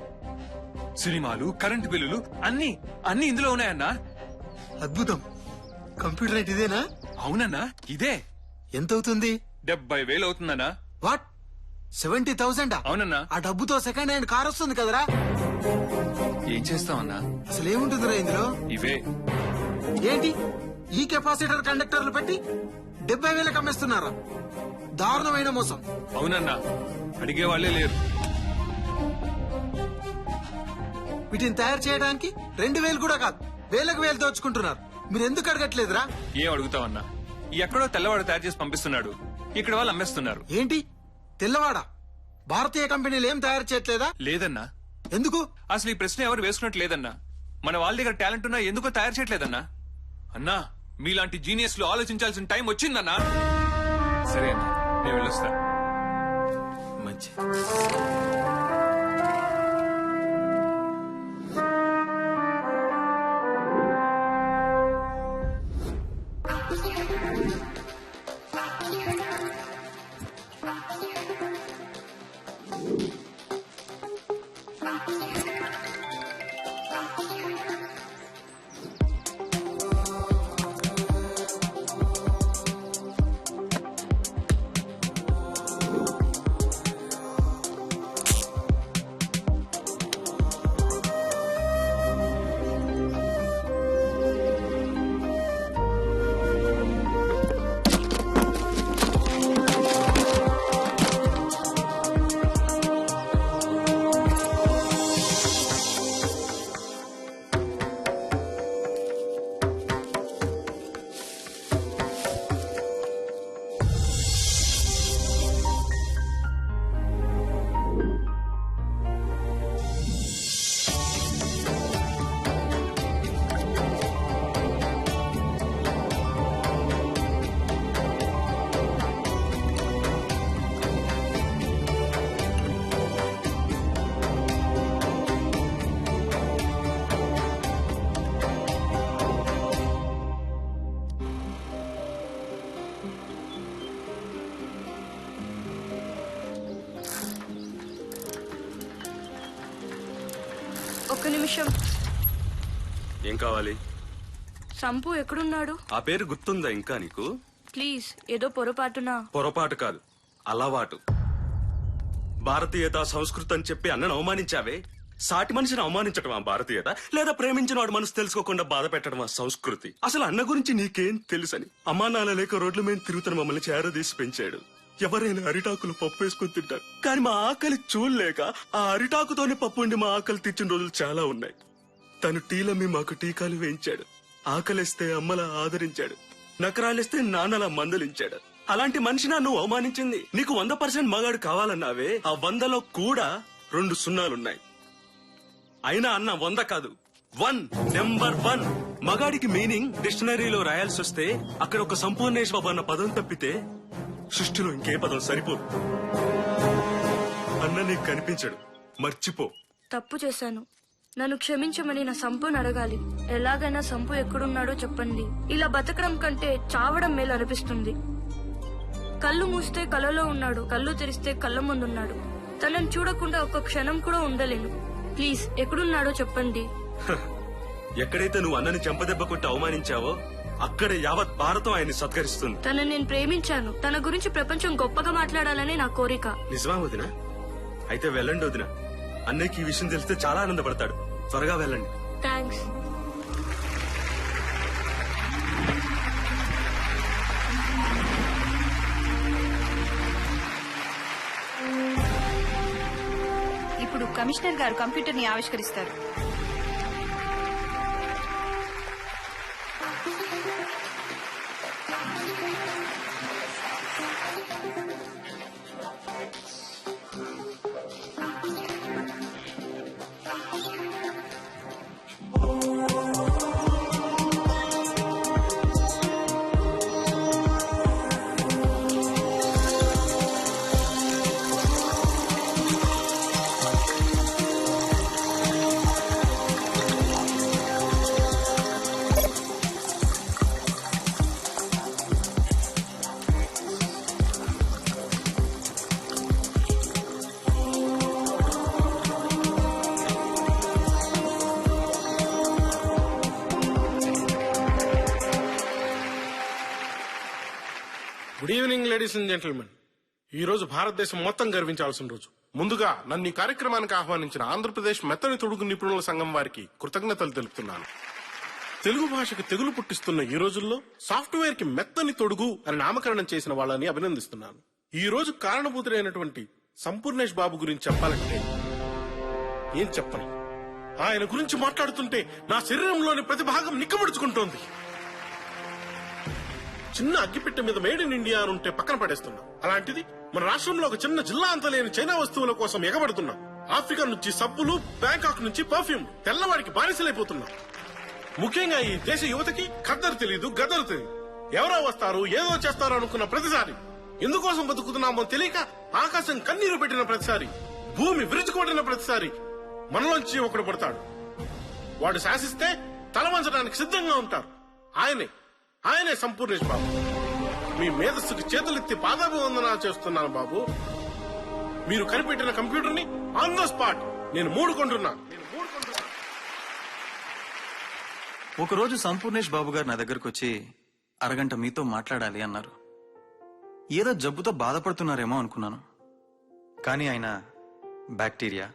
సినిమాలు, కరెంట్ బిల్లులు అన్ని ఇందులో ఉన్నాయన్నా. అద్భుతం. కంప్యూటర్ రేట్ ఇదేనా? అవునన్నా, ఇదే. ఎంత అవుతుంది? 70,000 అవుతుందన్నా. వాట్, 70,000? అవునన్నా. ఆ డబ్బుతో సెకండ్ హ్యాండ్ కార్ వస్తుంది కదరా. ఏం చేస్తామన్నా? అసలు ఏముంటుందిరా ఇందులో? ఇవే. ఏంటి, ఈ కెపాసిటర్ కండక్టర్లు పెట్టి 70,000 అమ్మేస్తున్నారా? దారుణమైన మోసం. అవునన్నా, అడిగే వాళ్లే లేరు. వీటిని తయారు చేయడానికి 2,000 కూడా కాదు, వేలకు వేలు దోచుకుంటున్నారు. మీరు ఎందుకు అడగట్లేదురా? ఏం అడుగుతావన్నా? ఎక్కడో తెల్లవాడు తయారు చేసి పంపిస్తున్నాడు, ఇక్కడ వాళ్ళు అమ్మేస్తున్నారు. ఏంటి తెల్లవాడ? భారతీయ కంపెనీలు ఏం తయారు చేయట్లేదా? లేదన్నా. ఎందుకు? అసలు ఈ ప్రశ్న ఎవరు వేసుకున్నట్టు లేదన్నా. మన వాళ్ళ దగ్గర టాలెంట్ ఉన్నా ఎందుకో తయారు చేయట్లేదన్నా. అన్నా, మీలాంటి జీనియస్ లో ఆలోచించాల్సిన టైం వచ్చిందన్నా. సరే అన్నా, నేను వెళ్ళొస్తా. మంచి. ఒక్క నిమిషం. ఏం కావాలి? సంపు ఎక్కడున్నాడు? ఆ పేరు గుర్తుందా ఇంకా నీకు? ప్లీజ్, ఏదో పొరపాటునా. పొరపాటు కాదు, అలవాటు. భారతీయత, సంస్కృతి అని చెప్పి అన్నను అవమానించావే. సాటి మనిషిని అవమానించటమా భారతీయత? లేదా ప్రేమించిన వాడు మనసు తెలుసుకోకుండా బాధ పెట్టడమా సంస్కృతి? అసలు అన్న గురించి నీకేం తెలుసని? అమ్మా నాన్న లేక రోడ్ల మీద తిరుగుతున్న మమ్మల్ని చేరదీసి పెంచాడు. ఎవరైనా అరిటాకులు పప్పు వేసుకుని తింటారు, కానీ మా ఆకలి చూడలేక ఆ అరిటాకుతోనే పప్పు ఉండి మా ఆకలి తీర్చిన రోజులు చాలా ఉన్నాయి. తను టీలమ్మి మాకు టీకాలు వేయించాడు. ఆకలిస్తే అమ్మలా ఆదరించాడు, నకరాలిస్తే నాన్నలా మందలించాడు. అలాంటి మనిషినా నువ్వు అవమానించింది? నీకు 100% మగాడు కావాలన్నావే, ఆ 100లో కూడా 2 సున్నాలున్నాయి. అయినా అన్న 100 కాదు, 1 నెంబర్ 1. మగాడికి మీనింగ్ డిక్షనరీలో రాయాల్సి వస్తే అక్కడ ఒక సంపూర్ణేష్ బాబు అన్న పదం తప్పితే సృష్టిలో ఇంకే పదం సరిపోదు. అన్న నీకు కనిపించడు, మర్చిపో. తప్పు చేశాను, నన్ను క్షమించమని నా సంపుని అడగాలి. ఎలాగైనా సంపు ఎక్కడున్నాడో చెప్పండి. ఇలా బతకడం కంటే చావడం మేలు అనిపిస్తుంది. కళ్ళు మూస్తే కలలో ఉన్నాడు, కళ్ళు తెరిస్తే కళ్ళ ముందున్నాడు. తనని చూడకుండా ఒక్క క్షణం కూడా ఉండలేను. ప్లీజ్ ఎక్కడున్నాడో చెప్పండి. ఎక్కడైతే నువ్వు అన్నని చెంపదెబ్బ కొట్టి అవమానించావో అక్కడే యావత్ భారతం ఆయన్ని సత్కరిస్తుంది. తనని నేను ప్రేమించాను. తన గురించి ప్రపంచం గొప్పగా మాట్లాడాలని నా కోరిక. నిజమా వదినా? అయితే వెళ్ళండి వదినా. అన్నయ్యకి ఈ విషయం తెలిస్తే చాలా ఆనందపడతాడు. త్వరగా వెళ్ళండి. థ్యాంక్స్. ఇప్పుడు కమిషనర్ గారు కంప్యూటర్ ని ఆవిష్కరిస్తారు. Good evening ladies and gentlemen. ఈ రోజు భారతదేశం మొత్తం గర్వించాల్సిన రోజు. ముందుగా నన్ను ఈ కార్యక్రమానికి ఆహ్వానించిన ఆంధ్రప్రదేశ్ మెత్తని తొడుగు నిపుణుల సంఘం వారికి కృతజ్ఞతలు తెలుపుతున్నాను. తెలుగు భాషకు తెగులు పుట్టిస్తున్న ఈ రోజుల్లో సాఫ్ట్వేర్ కి మెత్తని తొడుగు అని నామకరణం చేసిన వాళ్ళని అభినందిస్తున్నాను. ఈ రోజు కారణభూతుడైనటువంటి సంపూర్ణేష్ బాబు గురించి చెప్పాలంటే ఏం చెప్పను. ఆయన గురించి మాట్లాడుతుంటే నా శరీరంలోని ప్రతి భాగం నిక్కబడుచుకుంటోంది. చిన్న అగ్గిపెట్టె మీద మేడ్ ఇన్ ఇండియా అని ఉంటే పక్కన పడేస్తున్నాం. అలాంటిది మన రాష్ట్రంలో ఒక చిన్న జిల్లా అంత లేని చైనా వస్తువుల కోసం ఎగబడుతున్నాం. ఆఫ్రికా నుంచి సబ్బులు, బ్యాంకాక్ నుంచి పర్ఫ్యూమ్, తెల్లవాడికి బానిసలైపోతున్నాం. ముఖ్యంగా ఈ దేశ యువతకి ఖద్దరు తెలీదు, గద్దరు తెలీదు. ఎవరో వస్తారు, ఏదో చేస్తారు అనుకున్న ప్రతిసారి, ఎందుకోసం బతుకుతున్నామో తెలియక ఆకాశం కన్నీరు పెట్టిన ప్రతిసారి, భూమి విరుచుకొట్టిన ప్రతిసారి మనలోంచి ఒకడు పడతాడు. వాడు శాసిస్తే తల వంచడానికి సిద్ధంగా ఉంటారు. ఆయనే సంపూర్ణేష్ బాబు. మీ మేధస్సుకు చేతులెత్తి పాదాభివందనాలు చేస్తున్నాను బాబు. మీరు కనిపెట్టిన కంప్యూటర్ ని ఆన్ ద స్పాట్ నేను మూడుకుంటున్నా. ఒకరోజు సంపూర్ణేష్ బాబు గారు నా దగ్గరకు వచ్చి అరగంట మీతో మాట్లాడాలి అన్నారు. ఏదో జబ్బుతో బాధపడుతున్నారేమో అనుకున్నాను. కానీ ఆయన బ్యాక్టీరియా,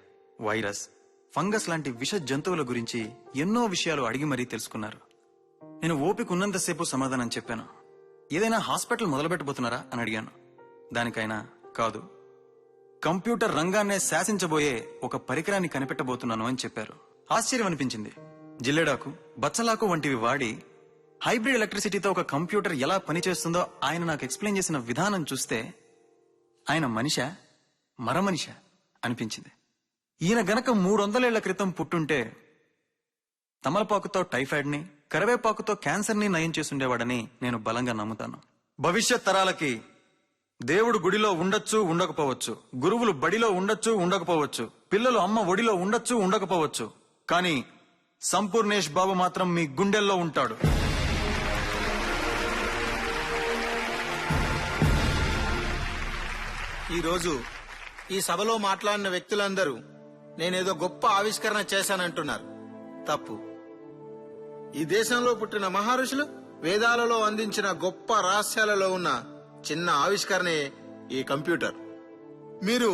వైరస్, ఫంగస్ లాంటి విష జంతువుల గురించి ఎన్నో విషయాలు అడిగి మరీ తెలుసుకున్నారు. నేను ఓపిక ఉన్నంతసేపు సమాధానం చెప్పాను. ఏదైనా హాస్పిటల్ మొదలుపెట్టబోతున్నారా అని అడిగాను. దానికైనా కాదు, కంప్యూటర్ రంగాన్నే శాసించబోయే ఒక పరికరాన్ని కనిపెట్టబోతున్నాను అని చెప్పారు. ఆశ్చర్యం అనిపించింది. జిల్లెడాకు, బచ్చలాకు వంటివి వాడి హైబ్రిడ్ ఎలక్ట్రిసిటీతో ఒక కంప్యూటర్ ఎలా పనిచేస్తుందో ఆయన నాకు ఎక్స్ప్లెయిన్ చేసిన విధానం చూస్తే ఆయన మనిషా మరమనిషా అనిపించింది. ఈయన గనక 300 ఏళ్ల క్రితం పుట్టుంటే తమలపాకుతో టైఫాయిడ్ ని, కరివేపాకుతో క్యాన్సర్ ని నయం చేసుండేవాడని నేను బలంగా నమ్ముతాను. భవిష్యత్ తరాలకి దేవుడు గుడిలో ఉండొచ్చు, ఉండకపోవచ్చు, గురువులు బడిలో ఉండొచ్చు, ఉండకపోవచ్చు, పిల్లలు అమ్మ ఒడిలో ఉండొచ్చు, ఉండకపోవచ్చు, కానీ సంపూర్ణేష్ బాబు మాత్రం మీ గుండెల్లో ఉంటాడు. ఈరోజు ఈ సభలో మాట్లాడిన వ్యక్తులందరూ నేనేదో గొప్ప ఆవిష్కరణ చేశానంటున్నారు. తప్పు. ఈ దేశంలో పుట్టిన మహర్షులు వేదాలలో అందించిన గొప్ప రహస్యాలలో ఉన్న చిన్న ఆవిష్కరణే ఈ కంప్యూటర్. మీరు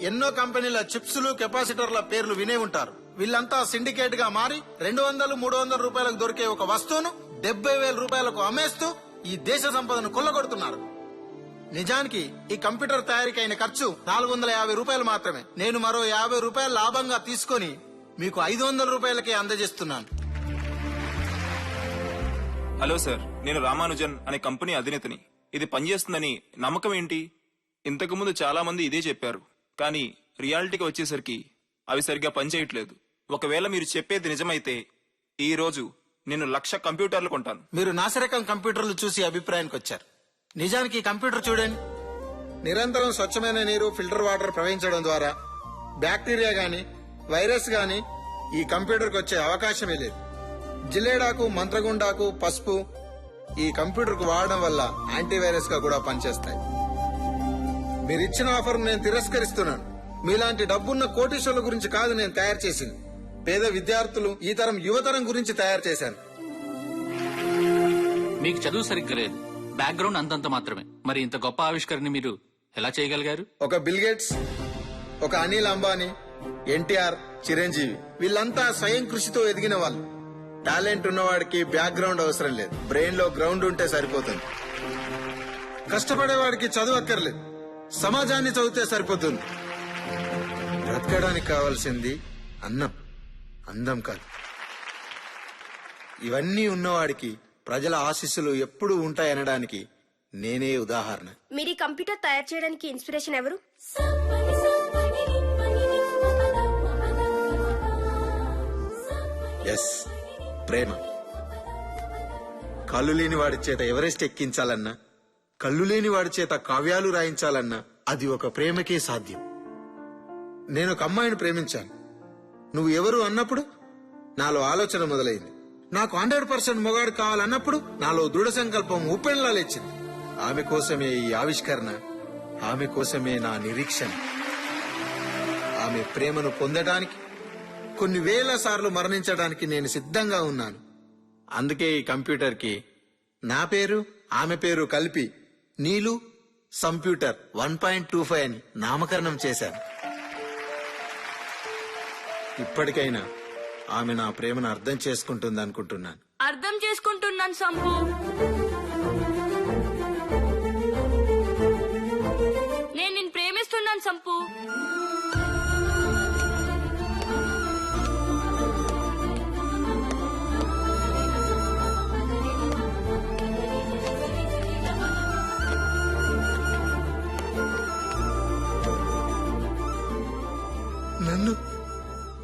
ఎన్నో కంపెనీల చిప్స్లు, కెపాసిటర్ల పేర్లు వినే ఉంటారు. వీళ్ళంతా సిండికేట్ గా మారి 200-300 రూపాయలకు దొరికే ఒక వస్తువును 70,000 రూపాయలకు అమ్మేస్తూ ఈ దేశ సంపదను కొల్లగొడుతున్నారు. నిజానికి ఈ కంప్యూటర్ తయారీకి అయిన ఖర్చు 450 రూపాయలు మాత్రమే. నేను మరో 50 రూపాయలు లాభంగా తీసుకొని మీకు 500 రూపాయలకే అందజేస్తున్నాను. హలో సార్, నేను రామానుజన్ అనే కంపెనీ అధినేతని. ఇది పనిచేస్తుందని నమ్మకం ఏంటి? ఇంతకు ముందు చాలా మంది ఇదే చెప్పారు, కానీ రియాలిటీకి వచ్చేసరికి అవి సరిగ్గా పనిచేయట్లేదు. ఒకవేళ మీరు చెప్పేది నిజమైతే ఈ రోజు నేను 1,00,000 కంప్యూటర్లు కొంటాను. మీరు నాసిరకం కంప్యూటర్లు చూసి అభిప్రాయానికి వచ్చారు. నిజానికి ఈ కంప్యూటర్ చూడండి. నిరంతరం స్వచ్ఛమైన నీరు, ఫిల్టర్ వాటర్ ప్రవహించడం ద్వారా బ్యాక్టీరియా గాని వైరస్ గాని ఈ కంప్యూటర్కి వచ్చే అవకాశమే లేదు. జిల్లేడాకు, మంత్రగుండాకు, పసుపు ఈ కంప్యూటర్కు వాడడం వల్ల యాంటీవైరస్ గా కూడా పనిచేస్తాయి. మీరు ఇచ్చిన ఆఫర్ నేను తిరస్కరిస్తున్నాను. మీలాంటి డబ్బున్న కోటీశ్వరుల గురించి కాదు నేను తయారు చేసింది. పేద విద్యార్థులు, ఈ తరం యువతరం గురించి తయారు చేశాను. మీకు చదువు సరిగ్గా లేదు, బ్యాక్గ్రౌండ్ అంతంత మాత్రమే. మరి ఇంత గొప్ప ఆవిష్కరణ మీరు ఎలా చేయగలిగారు? ఒక బిల్ గేట్స్, ఒక అనిల్ అంబానీ, ఎన్టీఆర్, చిరంజీవి వీళ్ళంతా స్వయం కృషితో ఎదిగిన వాళ్ళు. టాలెంట్ ఉన్నవాడికి బ్యాక్గ్రౌండ్ అవసరం లేదు, బ్రెయిన్ లో గ్రౌండ్ ఉంటే సరిపోతుంది. కష్టపడేవాడికి చదువు అక్కర్లేదు, సమాజాన్ని చదివితే సరిపోతుంది. బ్రతకడానికి కావాల్సింది అన్నం, అందం కాదు. ఇవన్నీ ఉన్నవాడికి ప్రజల ఆశీస్సులు ఎప్పుడూ ఉంటాయనడానికి నేనే ఉదాహరణ. మీరు ఈ కంప్యూటర్ తయారు చేయడానికి ఇన్స్పిరేషన్ ఎవరు? ఎస్, ప్రేమ. కళ్ళు లేని వాడి చేత ఎవరెస్ట్ ఎక్కించాలన్నా, కళ్ళు లేని వాడి చేత కావ్యాలు రాయించాలన్నా అది ఒక ప్రేమకే సాధ్యం. నేను ఒక అమ్మాయిని ప్రేమించాను. నువ్వు ఎవరు అన్నప్పుడు నాలో ఆలోచన మొదలైంది. నాకు 100% మొగాడు కావాలన్నప్పుడు నాలో దృఢ సంకల్పం ఉప్పెన్లా లేచింది. ఆమె కోసమే ఈ ఆవిష్కరణ, ఆమె కోసమే నా నిరీక్షణ. ఆమె ప్రేమను పొందడానికి కొన్ని వేల సార్లు మరణించడానికి నేను సిద్ధంగా ఉన్నాను. అందుకే ఈ కంప్యూటర్ కి నా పేరు, ఆమె పేరు కలిపి నీలు సంప్యూటర్ 1.25 అని నామకరణం చేశాను. ఇప్పటికైనా ఆమె నా ప్రేమను అర్థం చేసుకుంటుంది అనుకుంటున్నాను. అర్థం చేసుకుంటున్నాను సంపు. నేను నిన్ను ప్రేమిస్తున్నాను సంపు.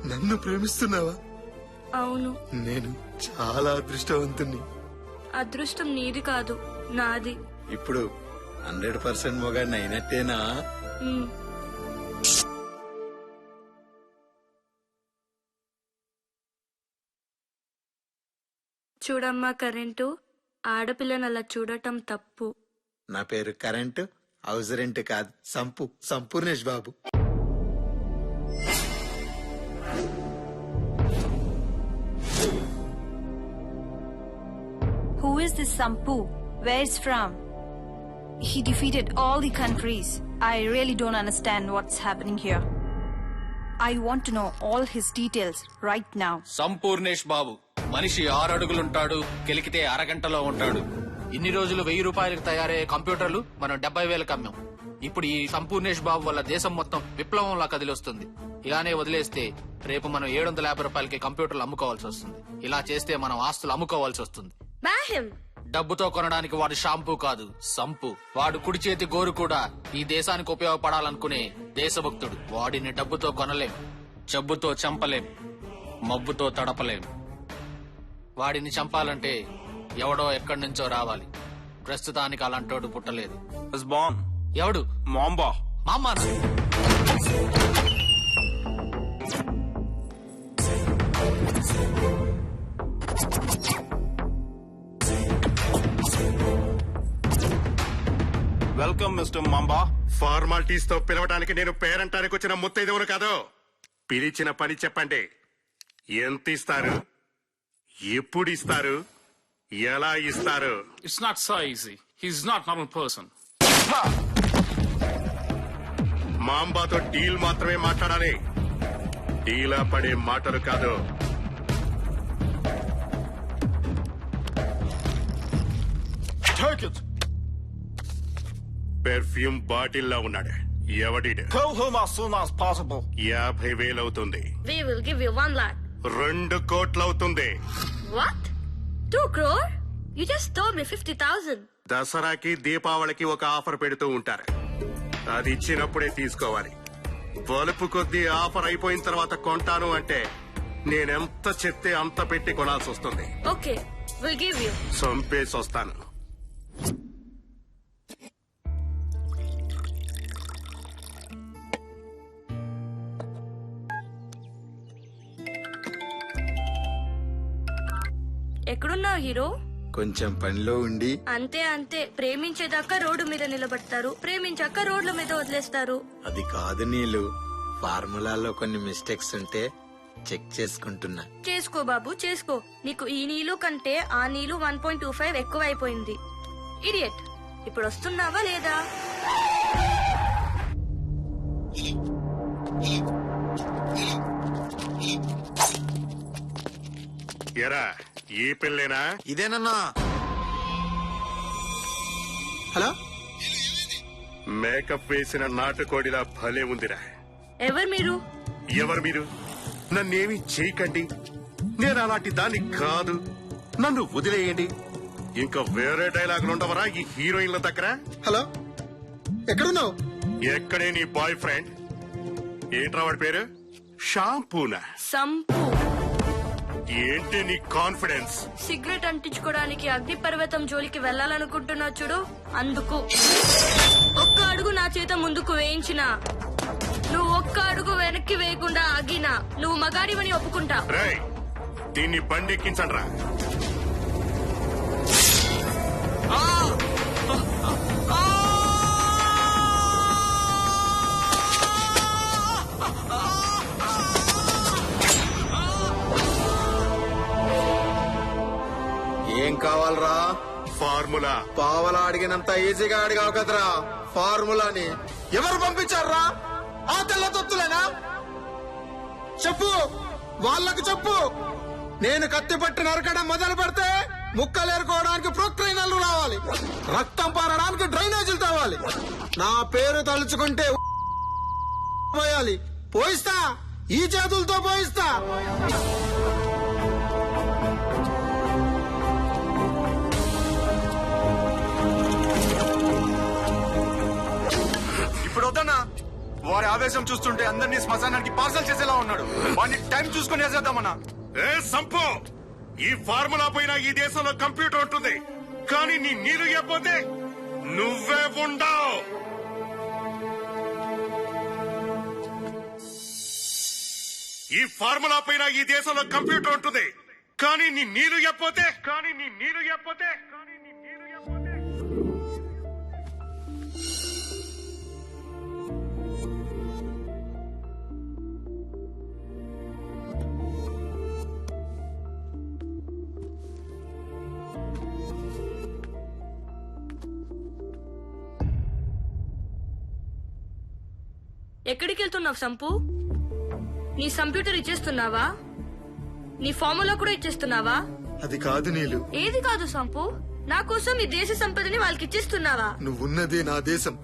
నన్ను ప్రేమిస్తున్నావా? అవును. నేను చాలా అదృష్టవంతుణ్ణి. అదృష్టం నీది కాదు, నాది. ఇప్పుడు 100% మొగాడిని అయినట్టేనా? చూడమ్మా కరెంటు, ఆడపిల్లని అలా చూడటం తప్పు. నా పేరు కరెంటు, హౌస్ రెంట్ కాదు, సంపూర్ణేష్ బాబు. Who is this Sampu? Where is from? He defeated all the countries. I really don't understand what's happening here. I want to know all his details right now. Sampoornesh Babu మనిషి 6 అడుగులుంటాడు, గెలికితే అరగంటలో ఉంటాడు. ఇన్ని రోజులు 1000 రూపాయలకు తయారయ్యే కంప్యూటర్లు మనం 70,000కి అమ్మాం. ఇప్పుడు ఈ సంపూర్ణేష్ బాబు వల్ల దేశం మొత్తం విప్లవంలా కదిలొస్తుంది. ఇలానే వదిలేస్తే రేపు మనం 750 రూపాయలకి కంప్యూటర్లు అమ్ముకోవాల్సి వస్తుంది. ఇలా చేస్తే మనం ఆస్తులు అమ్ముకోవాల్సి వస్తుంది. డబ్బుతో కొనడానికి వాడు షాంపూ కాదు, సంపు. వాడు కుడి చేతి గోరు కూడా ఈ దేశానికి ఉపయోగపడాలనుకునే దేశభక్తుడు. వాడిని డబ్బుతో కొనలేం, జబ్బుతో చంపలేం, మబ్బుతో తడపలేం. వాడిని చంపాలంటే ఎవడో ఎక్కడి నుంచో రావాలి. ప్రస్తుతానికి అలాంటోడు పుట్టలేదు. ఎవడు? మాంబా. మామా. Welcome mister mamba. ఫార్మాలిటీస్ తో పిలవడానికి నేను పేరంటానికి వచ్చిన ముత్తైదవును కాదు. పిలిచిన పని చెప్పండి. ఎంత ఇస్తారు, ఎప్పుడు ఇస్తారు, ఎలా ఇస్తారు? It's not so easy. He's not normal person. మాంబాతో డీల్ మాత్రమే మాట్లాడాలి, డీలా పడే మాటలు కాదు. పెర్ఫ్యూమ్ బాటిల్లా ఉన్నాడు. ఎవడిడు? Kill him as soon as possible. 50,000 అవుతుంది. We will give you 1 lakh. 2 కోట్లు అవుతుంది. What? 2 crore? You just told me 50,000. దసరాకి దీపావళికి ఒక ఆఫర్ పెడుతూ ఉంటారు. అది ఇచ్చినప్పుడే తీసుకోవాలి. బలుపు కొద్దీ ఆఫర్ అయిపోయిన తర్వాత కొంటాను అంటే నేనెంత చెప్తే అంత పెట్టి కొనాల్సి వస్తుంది. Okay, we'll give you. చంపేసి వస్తాను. ఎక్కడున్నావు హీరో? కొంచెం పనిలో ఉండి. అంతే అంతే, ప్రేమించేదాకా రోడ్డు మీద నిలబడతారు, ప్రేమించాక రోడ్ల మీద వదిలేస్తారు. అది కాదు నీళ్ళు, ఫార్ములాలో కొన్ని మిస్టేక్స్ ఉంటే చెక్ చేసుకుంటున్నా. చేసుకో బాబు చేసుకో. నీకు ఈ నీళ్ళు కంటే ఆ నీళ్ళు 1.25 ఎక్కువ అయిపోయింది. ఇడియట్, ఇప్పుడు వస్తున్నావా లేదా? ఎరా ఈ పిల్లేనా? ఇదేనన్నా. హలో, మేకప్ వేసిన నాటుకోడిలా భలే ఉందిరా. ఎవరు మీరు? ఎవరు మీరు? నన్నేమి చేయకండి, నేను అలాంటి దాన్ని కాదు, నన్ను వదిలేయండి. ఇంకా వేరే డైలాగులు ఉండవరా ఈ హీరోయిన్ల దగ్గర? హలో, ఎక్కడున్నావు? ఎక్కడే నీ బాయ్ ఫ్రెండ్? ఏంట్రా వాడి పేరు? షాంపూనా? సంపు. ఏంటి నీ కాన్ఫిడెన్స్? సిగరెట్ అంటించుకోవడానికి అగ్నిపర్వతం జోలికి వెళ్ళాలనుకుంటున్నా చూడు, అందుకు. ఒక్క అడుగు నా చేత ముందుకు వేయించినా, నువ్వు ఒక్క అడుగు వెనక్కి వేయకుండా ఆగినా నువ్వు మగాడివని ఒప్పుకుంటా. రేయ్, దీన్ని బండెక్కించండి రా. ఏం కావాలరా? ఫార్ములా. పావలా అడిగినంత ఈజీగా అడిగావు కదరా ఫార్ములాని. ఎవరు పంపించారా? ఆ తెల్ల తొత్తులేనా? చెప్పు, వాళ్ళకు చెప్పు. నేను కత్తి పట్టి నరకడం మొదలు పెడితే ముక్కలు ఏరుకోవడానికి ప్రొక్లైనర్లు రావాలి, రక్తం పారడానికి డ్రైనేజీలు తవ్వాలి, నా పేరు తలుచుకుంటే పోయాలి. పోయిస్తా, ఈ చేతులతో పోయిస్తా. ఇప్పుడు వద్దన్నా, వారి ఆవేశం చూస్తుంటే అందరినీ శ్మశానానికి పార్సల్ చేసేలా ఉన్నాడు. వాడిని టైం చూసుకుని వేసేద్దామన్నా. ఏ సంపు, ఈ ఫార్ములా పైన ఈ దేశంలో కంప్యూటర్ ఉంటుంది, కానీ నీ నీరు ఇవ్వకపోతే నువ్వే ఉండవు. ఈ ఫార్ములా పైన ఈ దేశంలో కంప్యూటర్ ఉంటుంది, కానీ నీ నీరు ఇవ్వకపోతే ఎక్కడికి వెళ్తున్నావు సంపు? నీ కంప్యూటర్ ఇచ్చేస్తున్నావా? నీ ఫార్ములా కూడా ఇచ్చేస్తున్నావా? అది కాదు నీలు. ఏది కాదు సంపు? నా కోసం ఈ దేశ సంపదని వాళ్ళకి ఇచ్చేస్తున్నావా? నువ్వున్నదే నా దేశం,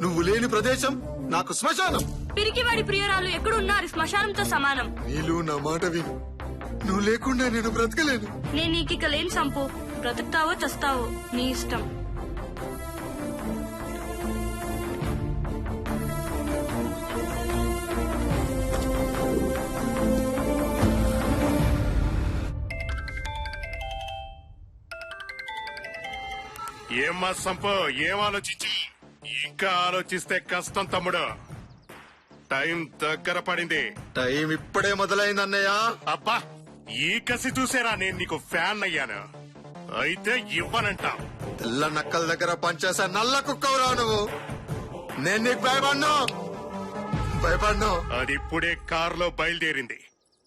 నువ్వు లేని ప్రదేశం నాకు శ్మశానం. పిరికివాడి ప్రియురాలు ఎక్కడున్నారు శ్మశానంతో సమానం. నీలు, నా మాట విను. నువ్వు లేకుండా నేను బ్రతకలేను. నేను నీకిక లేని సంపు. బ్రతుకుతావో చస్తావో నీ ఇష్టం. ఏమ్మా సంపు, ఏం ఆలోచించి? ఇంకా ఆలోచిస్తే కష్టం తమ్ముడు. టైం దగ్గర పడింది. టైం ఇప్పుడే మొదలైంది అన్నయ్య. అబ్బా, ఈ కసి చూసేరా నేను నీకు ఫ్యాన్ అయ్యాను. అయితే ఇవ్వనంటా. తెల్ల నక్కల దగ్గర పనిచేసే నల్ల కుక్కవురా నువ్వు. నేను నీకు భయపడ్ను. అది ఇప్పుడే కారులో బయలుదేరింది.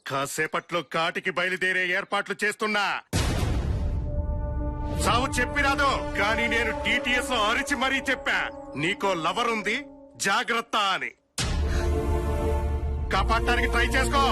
కాసేపట్లో కాటికి బయలుదేరే ఏర్పాట్లు చేస్తున్నా. సావు చెప్పిరాదు, కానీ నేను టీటీఎస్ లో అరిచి మరీ చెప్పా, నీకో లవర్ ఉంది జాగ్రత్త అని. కాపాడటానికి ట్రై చేసుకో.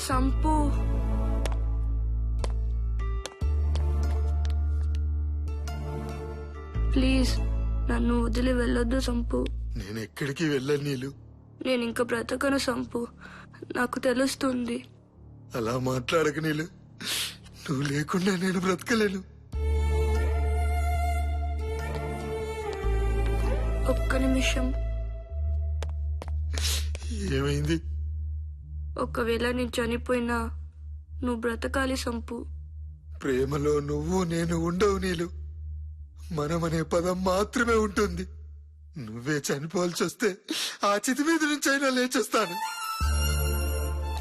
సంపు. ప్లీజ్ నన్ను వదిలి వెళ్ళొద్దు సంపు. నేను ఎక్కడికి వెళ్ళను నీలు. నేను ఇంకా బ్రతకను సంపు, నాకు తెలుస్తుంది. అలా మాట్లాడక నీలు. నువ్వు లేకుండా నేను బ్రతకలేను. ఒక్క నిమిషం. ఏమైంది? ఒకవేళ నేను చనిపోయినా నువ్వు బ్రతకాలి సంపు. ప్రేమలో నువ్వు నేను ఉండవు నీలు. మనమనే పదం మాత్రమే ఉంటుంది. నువ్వే చనిపోవాల్సి వస్తే ఆ చితి మీద నుంచి అయినా లేచేస్తాను.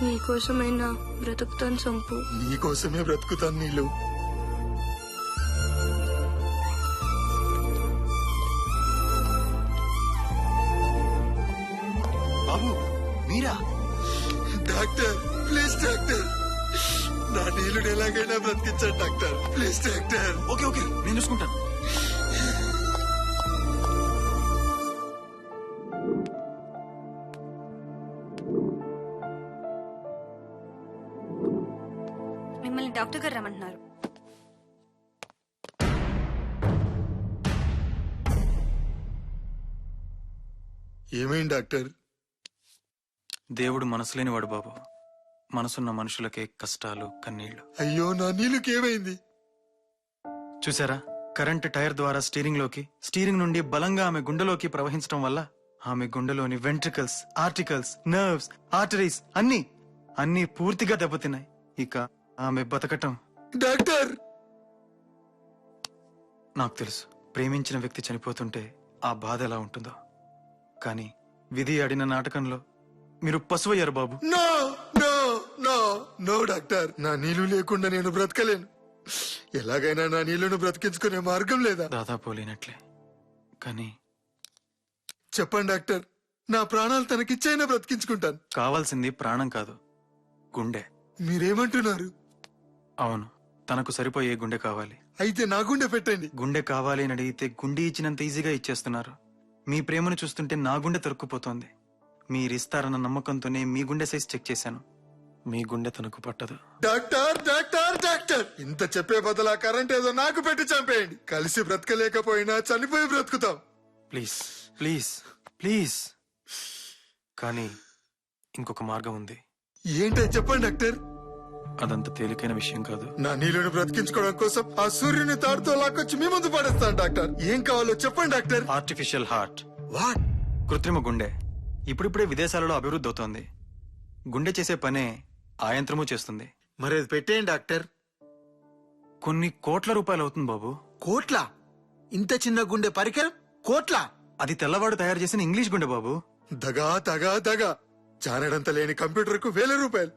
నీకోసమైనా బ్రతుకుతాను సంపు. నీకోసమే బ్రతుకుతాను నీలు. బాబు మీరా? డాక్టర్ ప్లీజ్ డాక్టర్, నా నీళ్ళని ఎలాగైనా బ్రతికించాను doctor. Please doctor. Okay okay నేను చూసుకుంటాను. మిమ్మల్ని డాక్టర్ గారు రమ్మంటున్నారు. ఏమైంది డాక్టర్? దేవుడు మనసులేనివాడు బాబు. మనసున్న మనుషులకే కష్టాలు కన్నీళ్లు. అయ్యో నా నీళ్ళకి ఏమైంది? చూసారా, కరెంట్ టైర్ ద్వారా స్టీరింగ్ నుండి బలంగా ఆమె గుండెలోకి ప్రవహించడం వల్ల ఆమె గుండెలోని వెంట్రికల్స్, ఆర్టికల్స్, నర్వ్స్, ఆర్టరీస్ అన్నీ పూర్తిగా దెబ్బతిన్నాయి. ఇక ఆమె బతకటం. డాక్టర్ నాకు తెలుసు, ప్రేమించిన వ్యక్తి చనిపోతుంటే ఆ బాధ ఎలా ఉంటుందో. కానీ విధి ఆడిన నాటకంలో మీరు పశువయ్యారు బాబు. No no no no doctor, నా నీళ్లు లేకుండా నేను బ్రతకలేను. ఎలాగైనా నా నీళ్లను బ్రతికించుకునే మార్గం లేదా? దాదాపు లేనట్లే. కానీ చెప్పండి డాక్టర్, నా ప్రాణాలు తనకిచ్చైనా బ్రతికించుకుంటాను. కావాల్సింది ప్రాణం కాదు, గుండె. మీరేమంటున్నారు? అవును, తనకు సరిపోయే గుండె కావాలి. అయితే నా గుండె పెట్టండి. గుండె కావాలి అని అడిగితే గుండె ఇచ్చినంత ఈజీగా ఇచ్చేస్తున్నారు. మీ ప్రేమను చూస్తుంటే నా గుండె తరుక్కుపోతోంది. మీరిస్తారన్న నమ్మకంతోనే మీ గుండె సైజ్ చెక్ చేశాను. మీ గుండె తనకు పట్టదు. డాక్టర్ డాక్టర్ డాక్టర్, ఇంత చెప్పే బదులా కరెంట్ ఏదో నాకు పెట్టి చంపేయండి. కలిసి బ్రతకలేకపోయినా చనిపోయి బ్రతుకుతాం. Please please please. కానీ ఇంకొక మార్గం ఉంది. ఏంటో చెప్పండి డాక్టర్. అదంత తేలికైన విషయం కాదు. నా నీళ్ళను బ్రతికించుకోవడం కోసం ఆ సూర్యుని తాడుతో లాక్కొచ్చి మీ ముందు పడేస్తాను డాక్టర్. ఏం కావాలో చెప్పండి డాక్టర్. Artificial heart. వాట్? కృత్రిమ గుండె ఇప్పుడిప్పుడే విదేశాలలో అభివృద్ధి అవుతోంది. గుండె చేసే పనే ఆ యంత్రము చేస్తుంది. మరి అది పెట్టేయండి డాక్టర్. కొన్ని కోట్ల రూపాయలు అవుతుంది బాబు. కోట్ల? ఇంత చిన్న గుండె పరికరం కోట్ల? అది తెల్లవాడు తయారు చేసిన ఇంగ్లీష్ గుండె బాబు. దగా దగా దగా. జానడంత లేని కంప్యూటర్ కు 1000 రూపాయలు,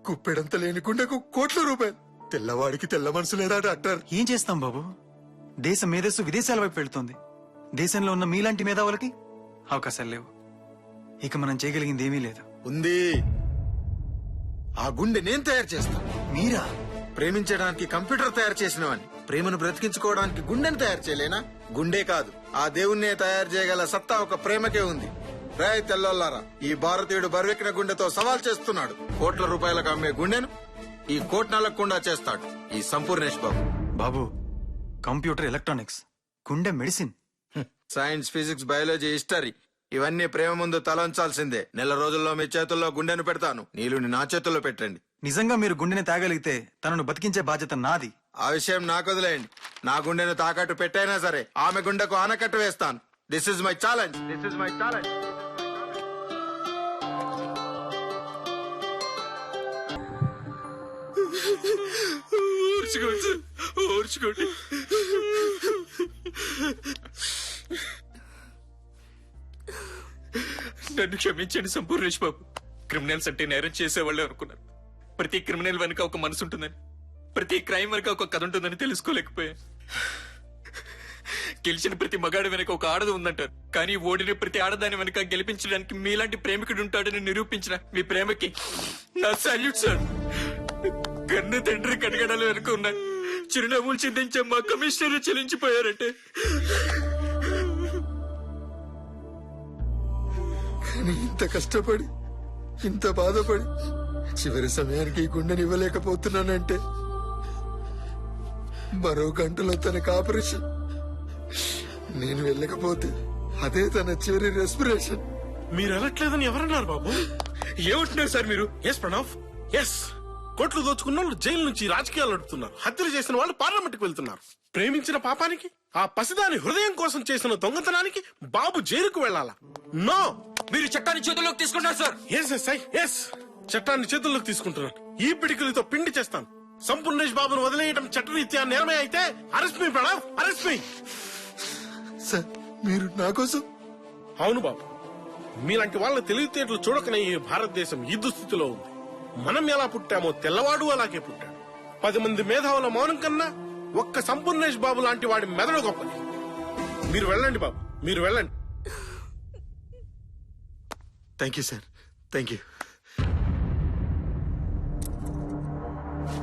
కుప్పెడంత లేని గుండెకు కోట్ల రూపాయలు. తెల్లవాడికి తెల్ల మనసు లేదా డాక్టర్? ఏం చేస్తాం బాబు, దేశ మేధస్సు విదేశాల వైపు వెళ్తోంది. దేశంలో ఉన్న మీలాంటి మేధావులకి అవకాశాలు లేవు. ఇక మనం చేయగలిగింది ఏమీ లేదు. ఉంది. ఆ గుండె నేను తయారు చేస్తాను. మీరా? ప్రేమించడానికి కంప్యూటర్ తయారు చేసినవాడిని. ప్రేమను బ్రతికించుకోవడానికి గుండెను తయారు చేయలేనా? గుండె కాదు, ఆ దేవుణ్ణే తయారు చేయగల సత్తా ఒక ప్రేమకే ఉంది. రాయ్ తెల్లోల్లారా, ఈ భారతీయుడు బరువెక్కిన గుండెతో సవాల్ చేస్తున్నాడు. కోట్ల రూపాయలకు అమ్మే గుండెను ఈ కోట్నలకుండా చేస్తాడు ఈ సంపూర్ణేష్ బాబు. బాబు, కంప్యూటర్ ఎలక్ట్రానిక్స్, గుండె medicine. Science, physics, biology, history ఇవన్నీ ప్రేమ ముందు తలంచాల్సిందే. 1 నెల రోజుల్లో మీ చేతుల్లో గుండెను పెడతాను. నీళ్ళని నా చేతుల్లో పెట్టండి. నిజంగా మీరు గుండెని తాగలిగితే తనను బతికించే బాధ్యత నాది. ఆ విషయం నాకు వదిలేయండి. నా గుండెను తాకట్టు పెట్టైనా సరే ఆమె గుండెకు ఆనకట్టు వేస్తాను. This is my challenge. This is my challenge. ఓర్చుకోండి. నన్ను క్షమించండి సంపూర్ణేష్ బాబు. క్రిమినల్స్ అంటే నేరం చేసేవాళ్ళే అనుకున్నారు. ప్రతి క్రిమినల్ వెనుక ఒక మనసు ఉంటుందని, ప్రతి క్రైమ్ వెనుక ఒక కథ ఉంటుందని తెలుసుకోలేకపోయా. గెలిచిన ప్రతి మగాడి వెనుక ఒక ఆడది ఉందంటారు, కానీ ఓడిన ప్రతి ఆడదాని వెనుక గెలిపించడానికి మీలాంటి ప్రేమికుడు ఉంటాడని నిరూపించిన మీ ప్రేమకి నా సాల్యూట్ సార్. కన్న తండ్రి కడగడాలు వెనుక ఉన్న చిరునవ్వులు చిందించే మా కమిషనర్ చెల్లించిపోయారంటే. కానీ ఇంత కష్టపడి, ఇంత బాధపడి చివరి సమయానికి ఈ గుండెని ఇవ్వలేకపోతున్నానంటే మరో గంటలో తనకు ఆపరేషన్. నేను వెళ్ళకపోతే అదే తన చివరి రెస్పిరేషన్. మీరు వెళ్ళట్లేదని ఎవరన్నారు బాబు? ఏమంటున్నారు సార్ మీరు? Yes Pranav, yes. కోట్లు దోచుకున్న వాళ్ళు జైలు నుంచి రాజకీయాలు నడుపుతున్నారు. హత్యలు చేసిన వాళ్ళు పార్లమెంట్ కు వెళ్తున్నారు. ప్రేమించిన పాపానికి, ఆ పసిదాని హృదయం కోసం చేసిన దొంగతనానికి బాబు జైలుకు వెళ్ళాలా? నో. మీరు చట్టాన్ని చేతుల్లోకి తీసుకుంటారు సార్. ఎస్, చట్టాన్ని చేతుల్లోకి తీసుకుంటున్నాను. ఈ పిడికిలతో పిండి చేస్తాను. సంపూర్ణేష్ బాబును వదిలేయడం చట్టరీత్యా నేరమే అయితే అరెస్ట్ మీ ప్రణవ్, అరెస్ట్ మీ. సార్ మీరు నా కోసం? అవును బాబు, మీలాంటి వాళ్ళ తెలివితేటలు చూడకనే ఈ భారతదేశం ఈ దుస్థితిలో ఉంది. మనం ఎలా పుట్టామో తెల్లవాడు అలాగే పుట్టాడు. 10 మంది మేధావుల మౌనం కన్నా ఒక్క సంపూర్ణేష్ బాబు లాంటి వాడి మెదడు గొప్పది. మీరు వెళ్ళండి బాబు, మీరు వెళ్ళండి. Thank you sir, thank you.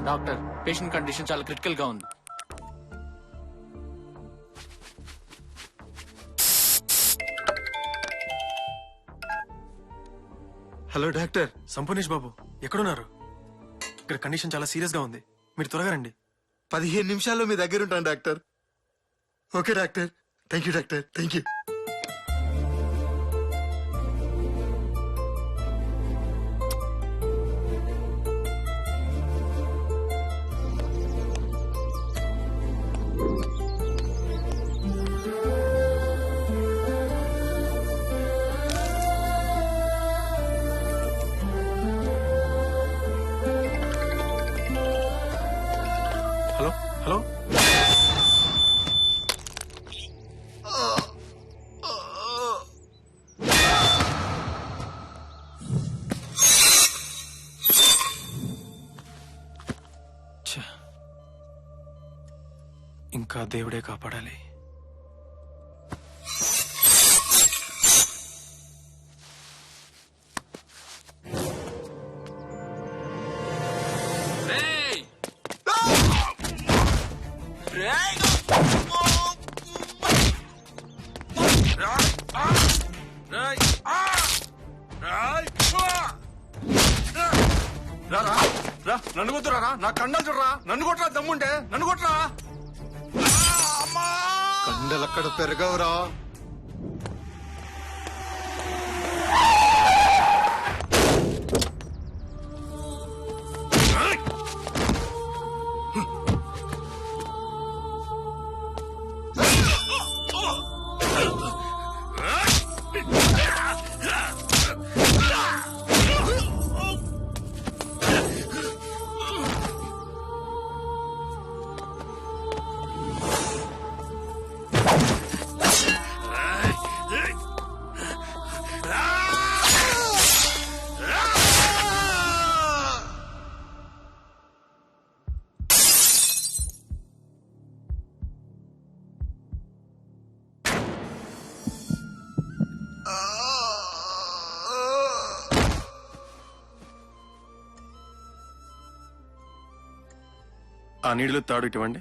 Doctor, patient condition చాలా క్రిటికల్ గా ఉంది. Hello doctor. సంపూర్ణేష్ బాబు ఎక్కడున్నారు? ఇక్కడ కండిషన్ చాలా సీరియస్ గా ఉంది. మీరు త్వరగా రండి. 15 నిమిషాల్లో మీ దగ్గర ఉంటాను doctor. Okay doctor, thank you doctor, thank you. Hello hello. ఇంకా దేవుడే కాపాడాలి. నన్ను కొట్టురా, నా కండాలు చూడరా, నన్ను కొట్టరా, దమ్ముంటే నన్ను కొట్టరా. కండలక్కడ పెరగవురా. ఆ నీళ్లు తాడు ఇటువంటి.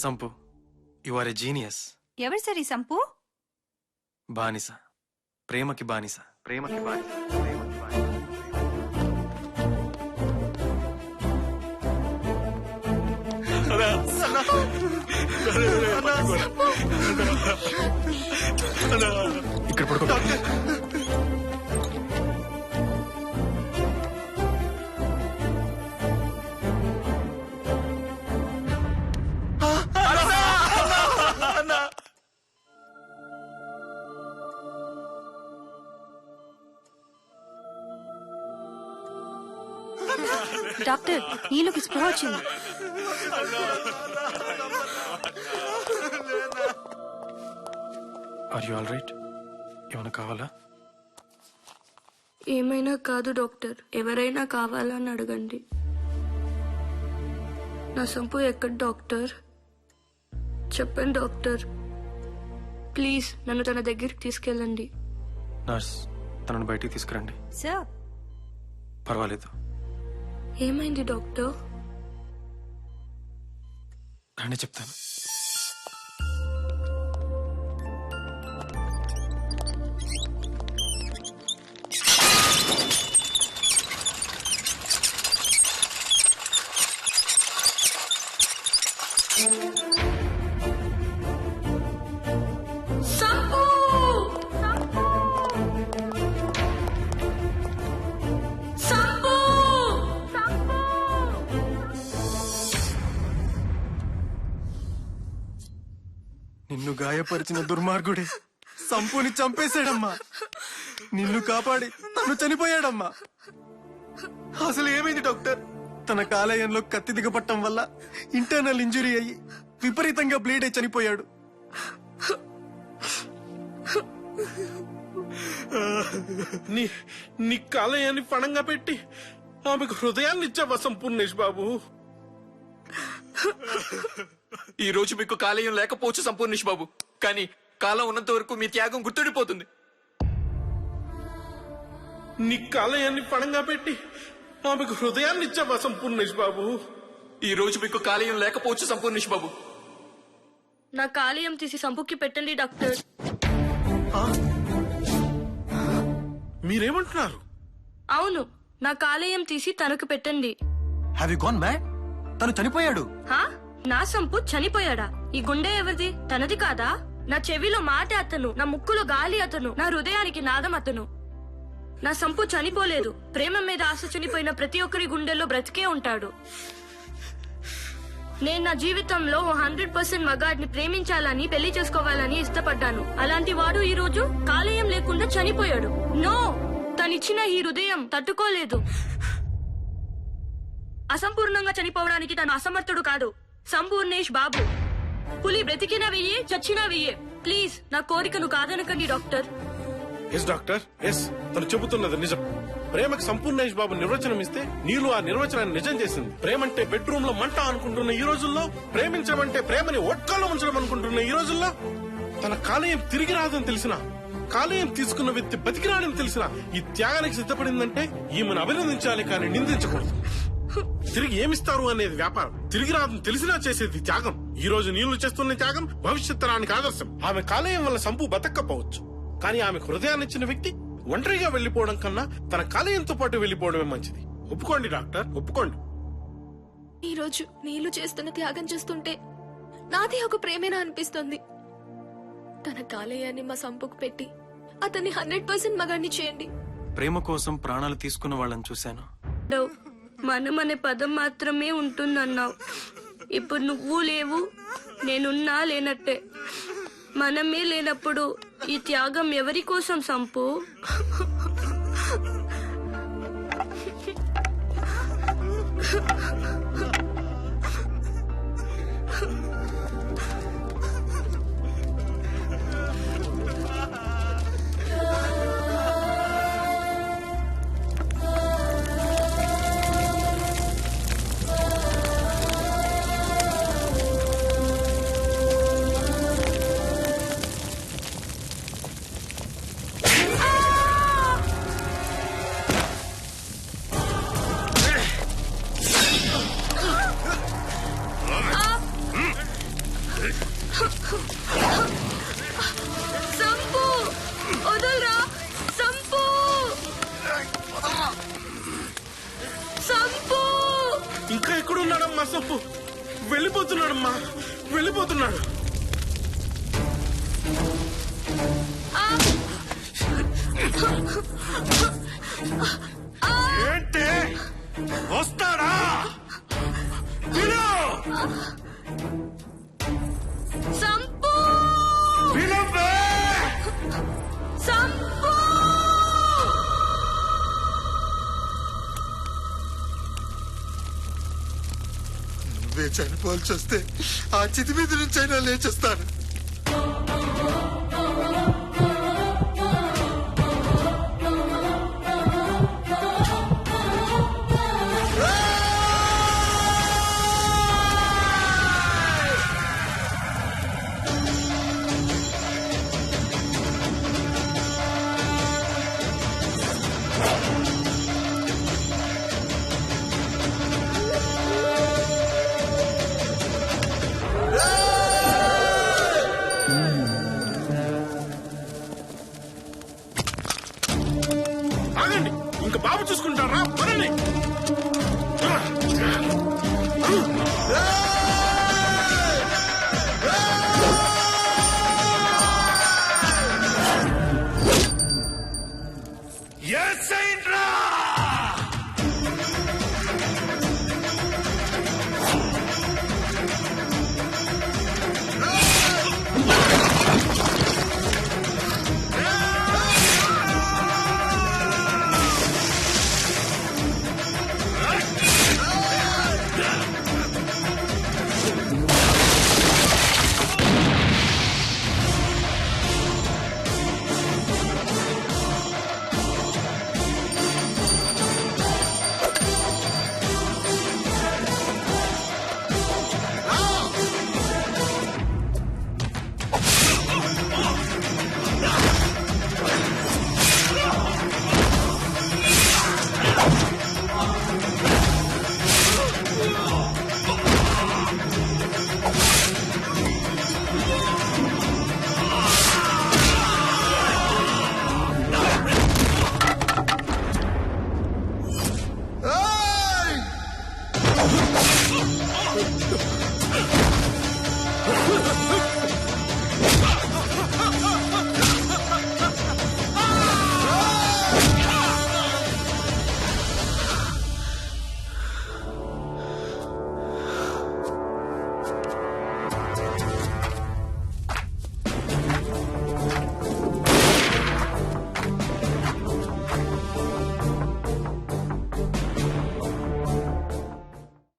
Sampu, you are a genius. ఎవరు సరి సంపు? బానిస, ప్రేమకి బానిస, ప్రేమకి బానిస. ఇక్కడ పడుకో. డాక్టర్, నీళ్ళకి స్పృహ వచ్చింది. Are you all right? ఏమైనా కావాలా? ఏమైనా కాదు డాక్టర్, ఎవరైనా కావాలని అడగండి. నా సంపు ఎక్కడ డాక్టర్? చెప్పండి డాక్టర్, ప్లీజ్ నన్ను తన దగ్గరికి తీసుకెళ్ళండి. నర్స్, తనను బయటికి తీసుకురండి. సార్, పర్వాలేదు, ఏమైంది డాక్టర్? రానే చెప్తాను. సంపు! సంపు! నిన్ను గాయపరిచిన దుర్మార్గుడే సంపుని చంపేశాడమ్మా. నిన్ను కాపాడి తను చనిపోయాడమ్మా. అసలు ఏమైంది డాక్టర్? తన కాలేయంలో కత్తి దిగపట్టం వల్ల ఇంటర్నల్ ఇంజురీ అయ్యి విపరీతంగా బ్లీడ్ అయి చనిపోయాడు. నీ కాలేయాన్ని పణంగా పెట్టి ఆమెకు హృదయాన్ని ఇచ్చావా సంపూర్ణేష్ బాబు? ఈ రోజు మీకు కాలేయం లేకపోవచ్చు సంపూర్ణేష్ బాబు, కానీ కాలం ఉన్నంత వరకు మీ త్యాగం గుర్తుండిపోతుంది. నీ కాలేయాన్ని పణంగా పెట్టి ఆమెకు హృదయాన్ని ఇచ్చావా సంపూర్ణేష్ బాబు? ఈ రోజు మీకు కాలేయం లేకపోవచ్చు సంపూర్ణేష్ బాబు. నా కాలేయం తీసి సంపుకి పెట్టండి డాక్టర్. మీరేమంటున్నారు? అవును, నా కాలేయం తీసి తనకు పెట్టండి. Have you gone mad? తను చనిపోయాడు. హా? నా సంపు చనిపోయాడా? ఈ గుండె ఎవరిది? తనది కాదా? నా చెవిలో మాట అతను, నా ముక్కులో గాలి అతను, నా హృదయానికి నాదం అతను. నా సంపు చనిపోలేదు. ప్రేమ మీద ఆశ చనిపోయిన ప్రతి ఒక్కరి గుండెల్లో బ్రతికే ఉంటాడు. నేను నా జీవితంలో 100% మగాడిని ప్రేమించాలని, పెళ్లి చేసుకోవాలని ఇష్టపడ్డాను. అలాంటి వాడు ఈ రోజు కాలేయం లేకుండా చనిపోయాడు. నో, తనిచ్చిన ఈ హృదయం తట్టుకోలేదు. అసంపూర్ణంగా చనిపోవడానికి తను అసమర్థుడు కాదు. సంపూర్ణేష్ బాబు. పులి బ్రతికినా వెయ్యే, చచ్చినా వెయ్యే. ప్లీజ్ నా కోరికను కాదనకండి డాక్టర్. ఎస్ డాక్టర్, ఎస్, తను చెబుతున్నది నిజం. ప్రేమకు సంపూర్ణేష్ బాబు నిర్వచనం ఇస్తే నీళ్ళు ఆ నిర్వచనాన్ని నిజం చేసింది. ప్రేమంటే బెడ్రూమ్ లో మంట అనుకుంటున్న ఈ రోజుల్లో, ప్రేమించమంటే ప్రేమని ఒట్కాలో ఉంచడం అనుకుంటున్న ఈ రోజుల్లో, తన కాలేయం తిరిగి రాదని తెలిసిన, కాలేయం తీసుకున్న వ్యక్తి బతికిరాడని తెలిసిన ఈ త్యాగానికి సిద్ధపడిందంటే ఈమెను అభినందించాలి కానీ నిందించకూడదు. తిరిగి ఏమిస్తారు అనేది వ్యాపారం, తిరిగి రాదని తెలిసినా చేసేది త్యాగం. ఈ రోజు నీళ్లు చేస్తున్న త్యాగం భవిష్యత్ తరానికి ఆదర్శం. ఆమె కాలేయం వల్ల సంపు బతక్కపోవచ్చు, కానీ ఆమె హృదయాన్ని ఇచ్చిన వ్యక్తి ఒంటరిగా వెళ్లిపోవడం కన్నా తన కాలేయంతో పాటు వెళ్లిపోవడమే మంచిది. ఒప్పుకోండి డాక్టర్, ఒప్పుకోండి. ఈ రోజు నీళ్లు చేస్తున్న త్యాగం చేస్తుంటే నాది ఒక ప్రేమేనా అనిపిస్తుంది. తన కాలేయాన్ని మా సంపుకు పెట్టి అతన్ని 100% మగాడిని చేయండి. ప్రేమ కోసం ప్రాణాలు తీసుకున్న వాళ్ళని చూశాను. మనం అనే పదం మాత్రమే ఉంటుందన్నావు. ఇప్పుడు నువ్వు లేవు, నేనున్నా లేనట్టే. మనమే లేనప్పుడు ఈ త్యాగం ఎవరి కోసం సంపు? సంపు వదలరా! సంపు! సంపు! ఇంకా ఎక్కడున్నాడమ్మా సంపు? వెళ్ళిపోతున్నాడమ్మా, వెళ్ళిపోతున్నాడు. ఏంటి వస్తాడా? సంపు! నువ్వే చనిపోవాల్సి వస్తే ఆ చితి మీద నుంచి అయినా లేచేస్తాను.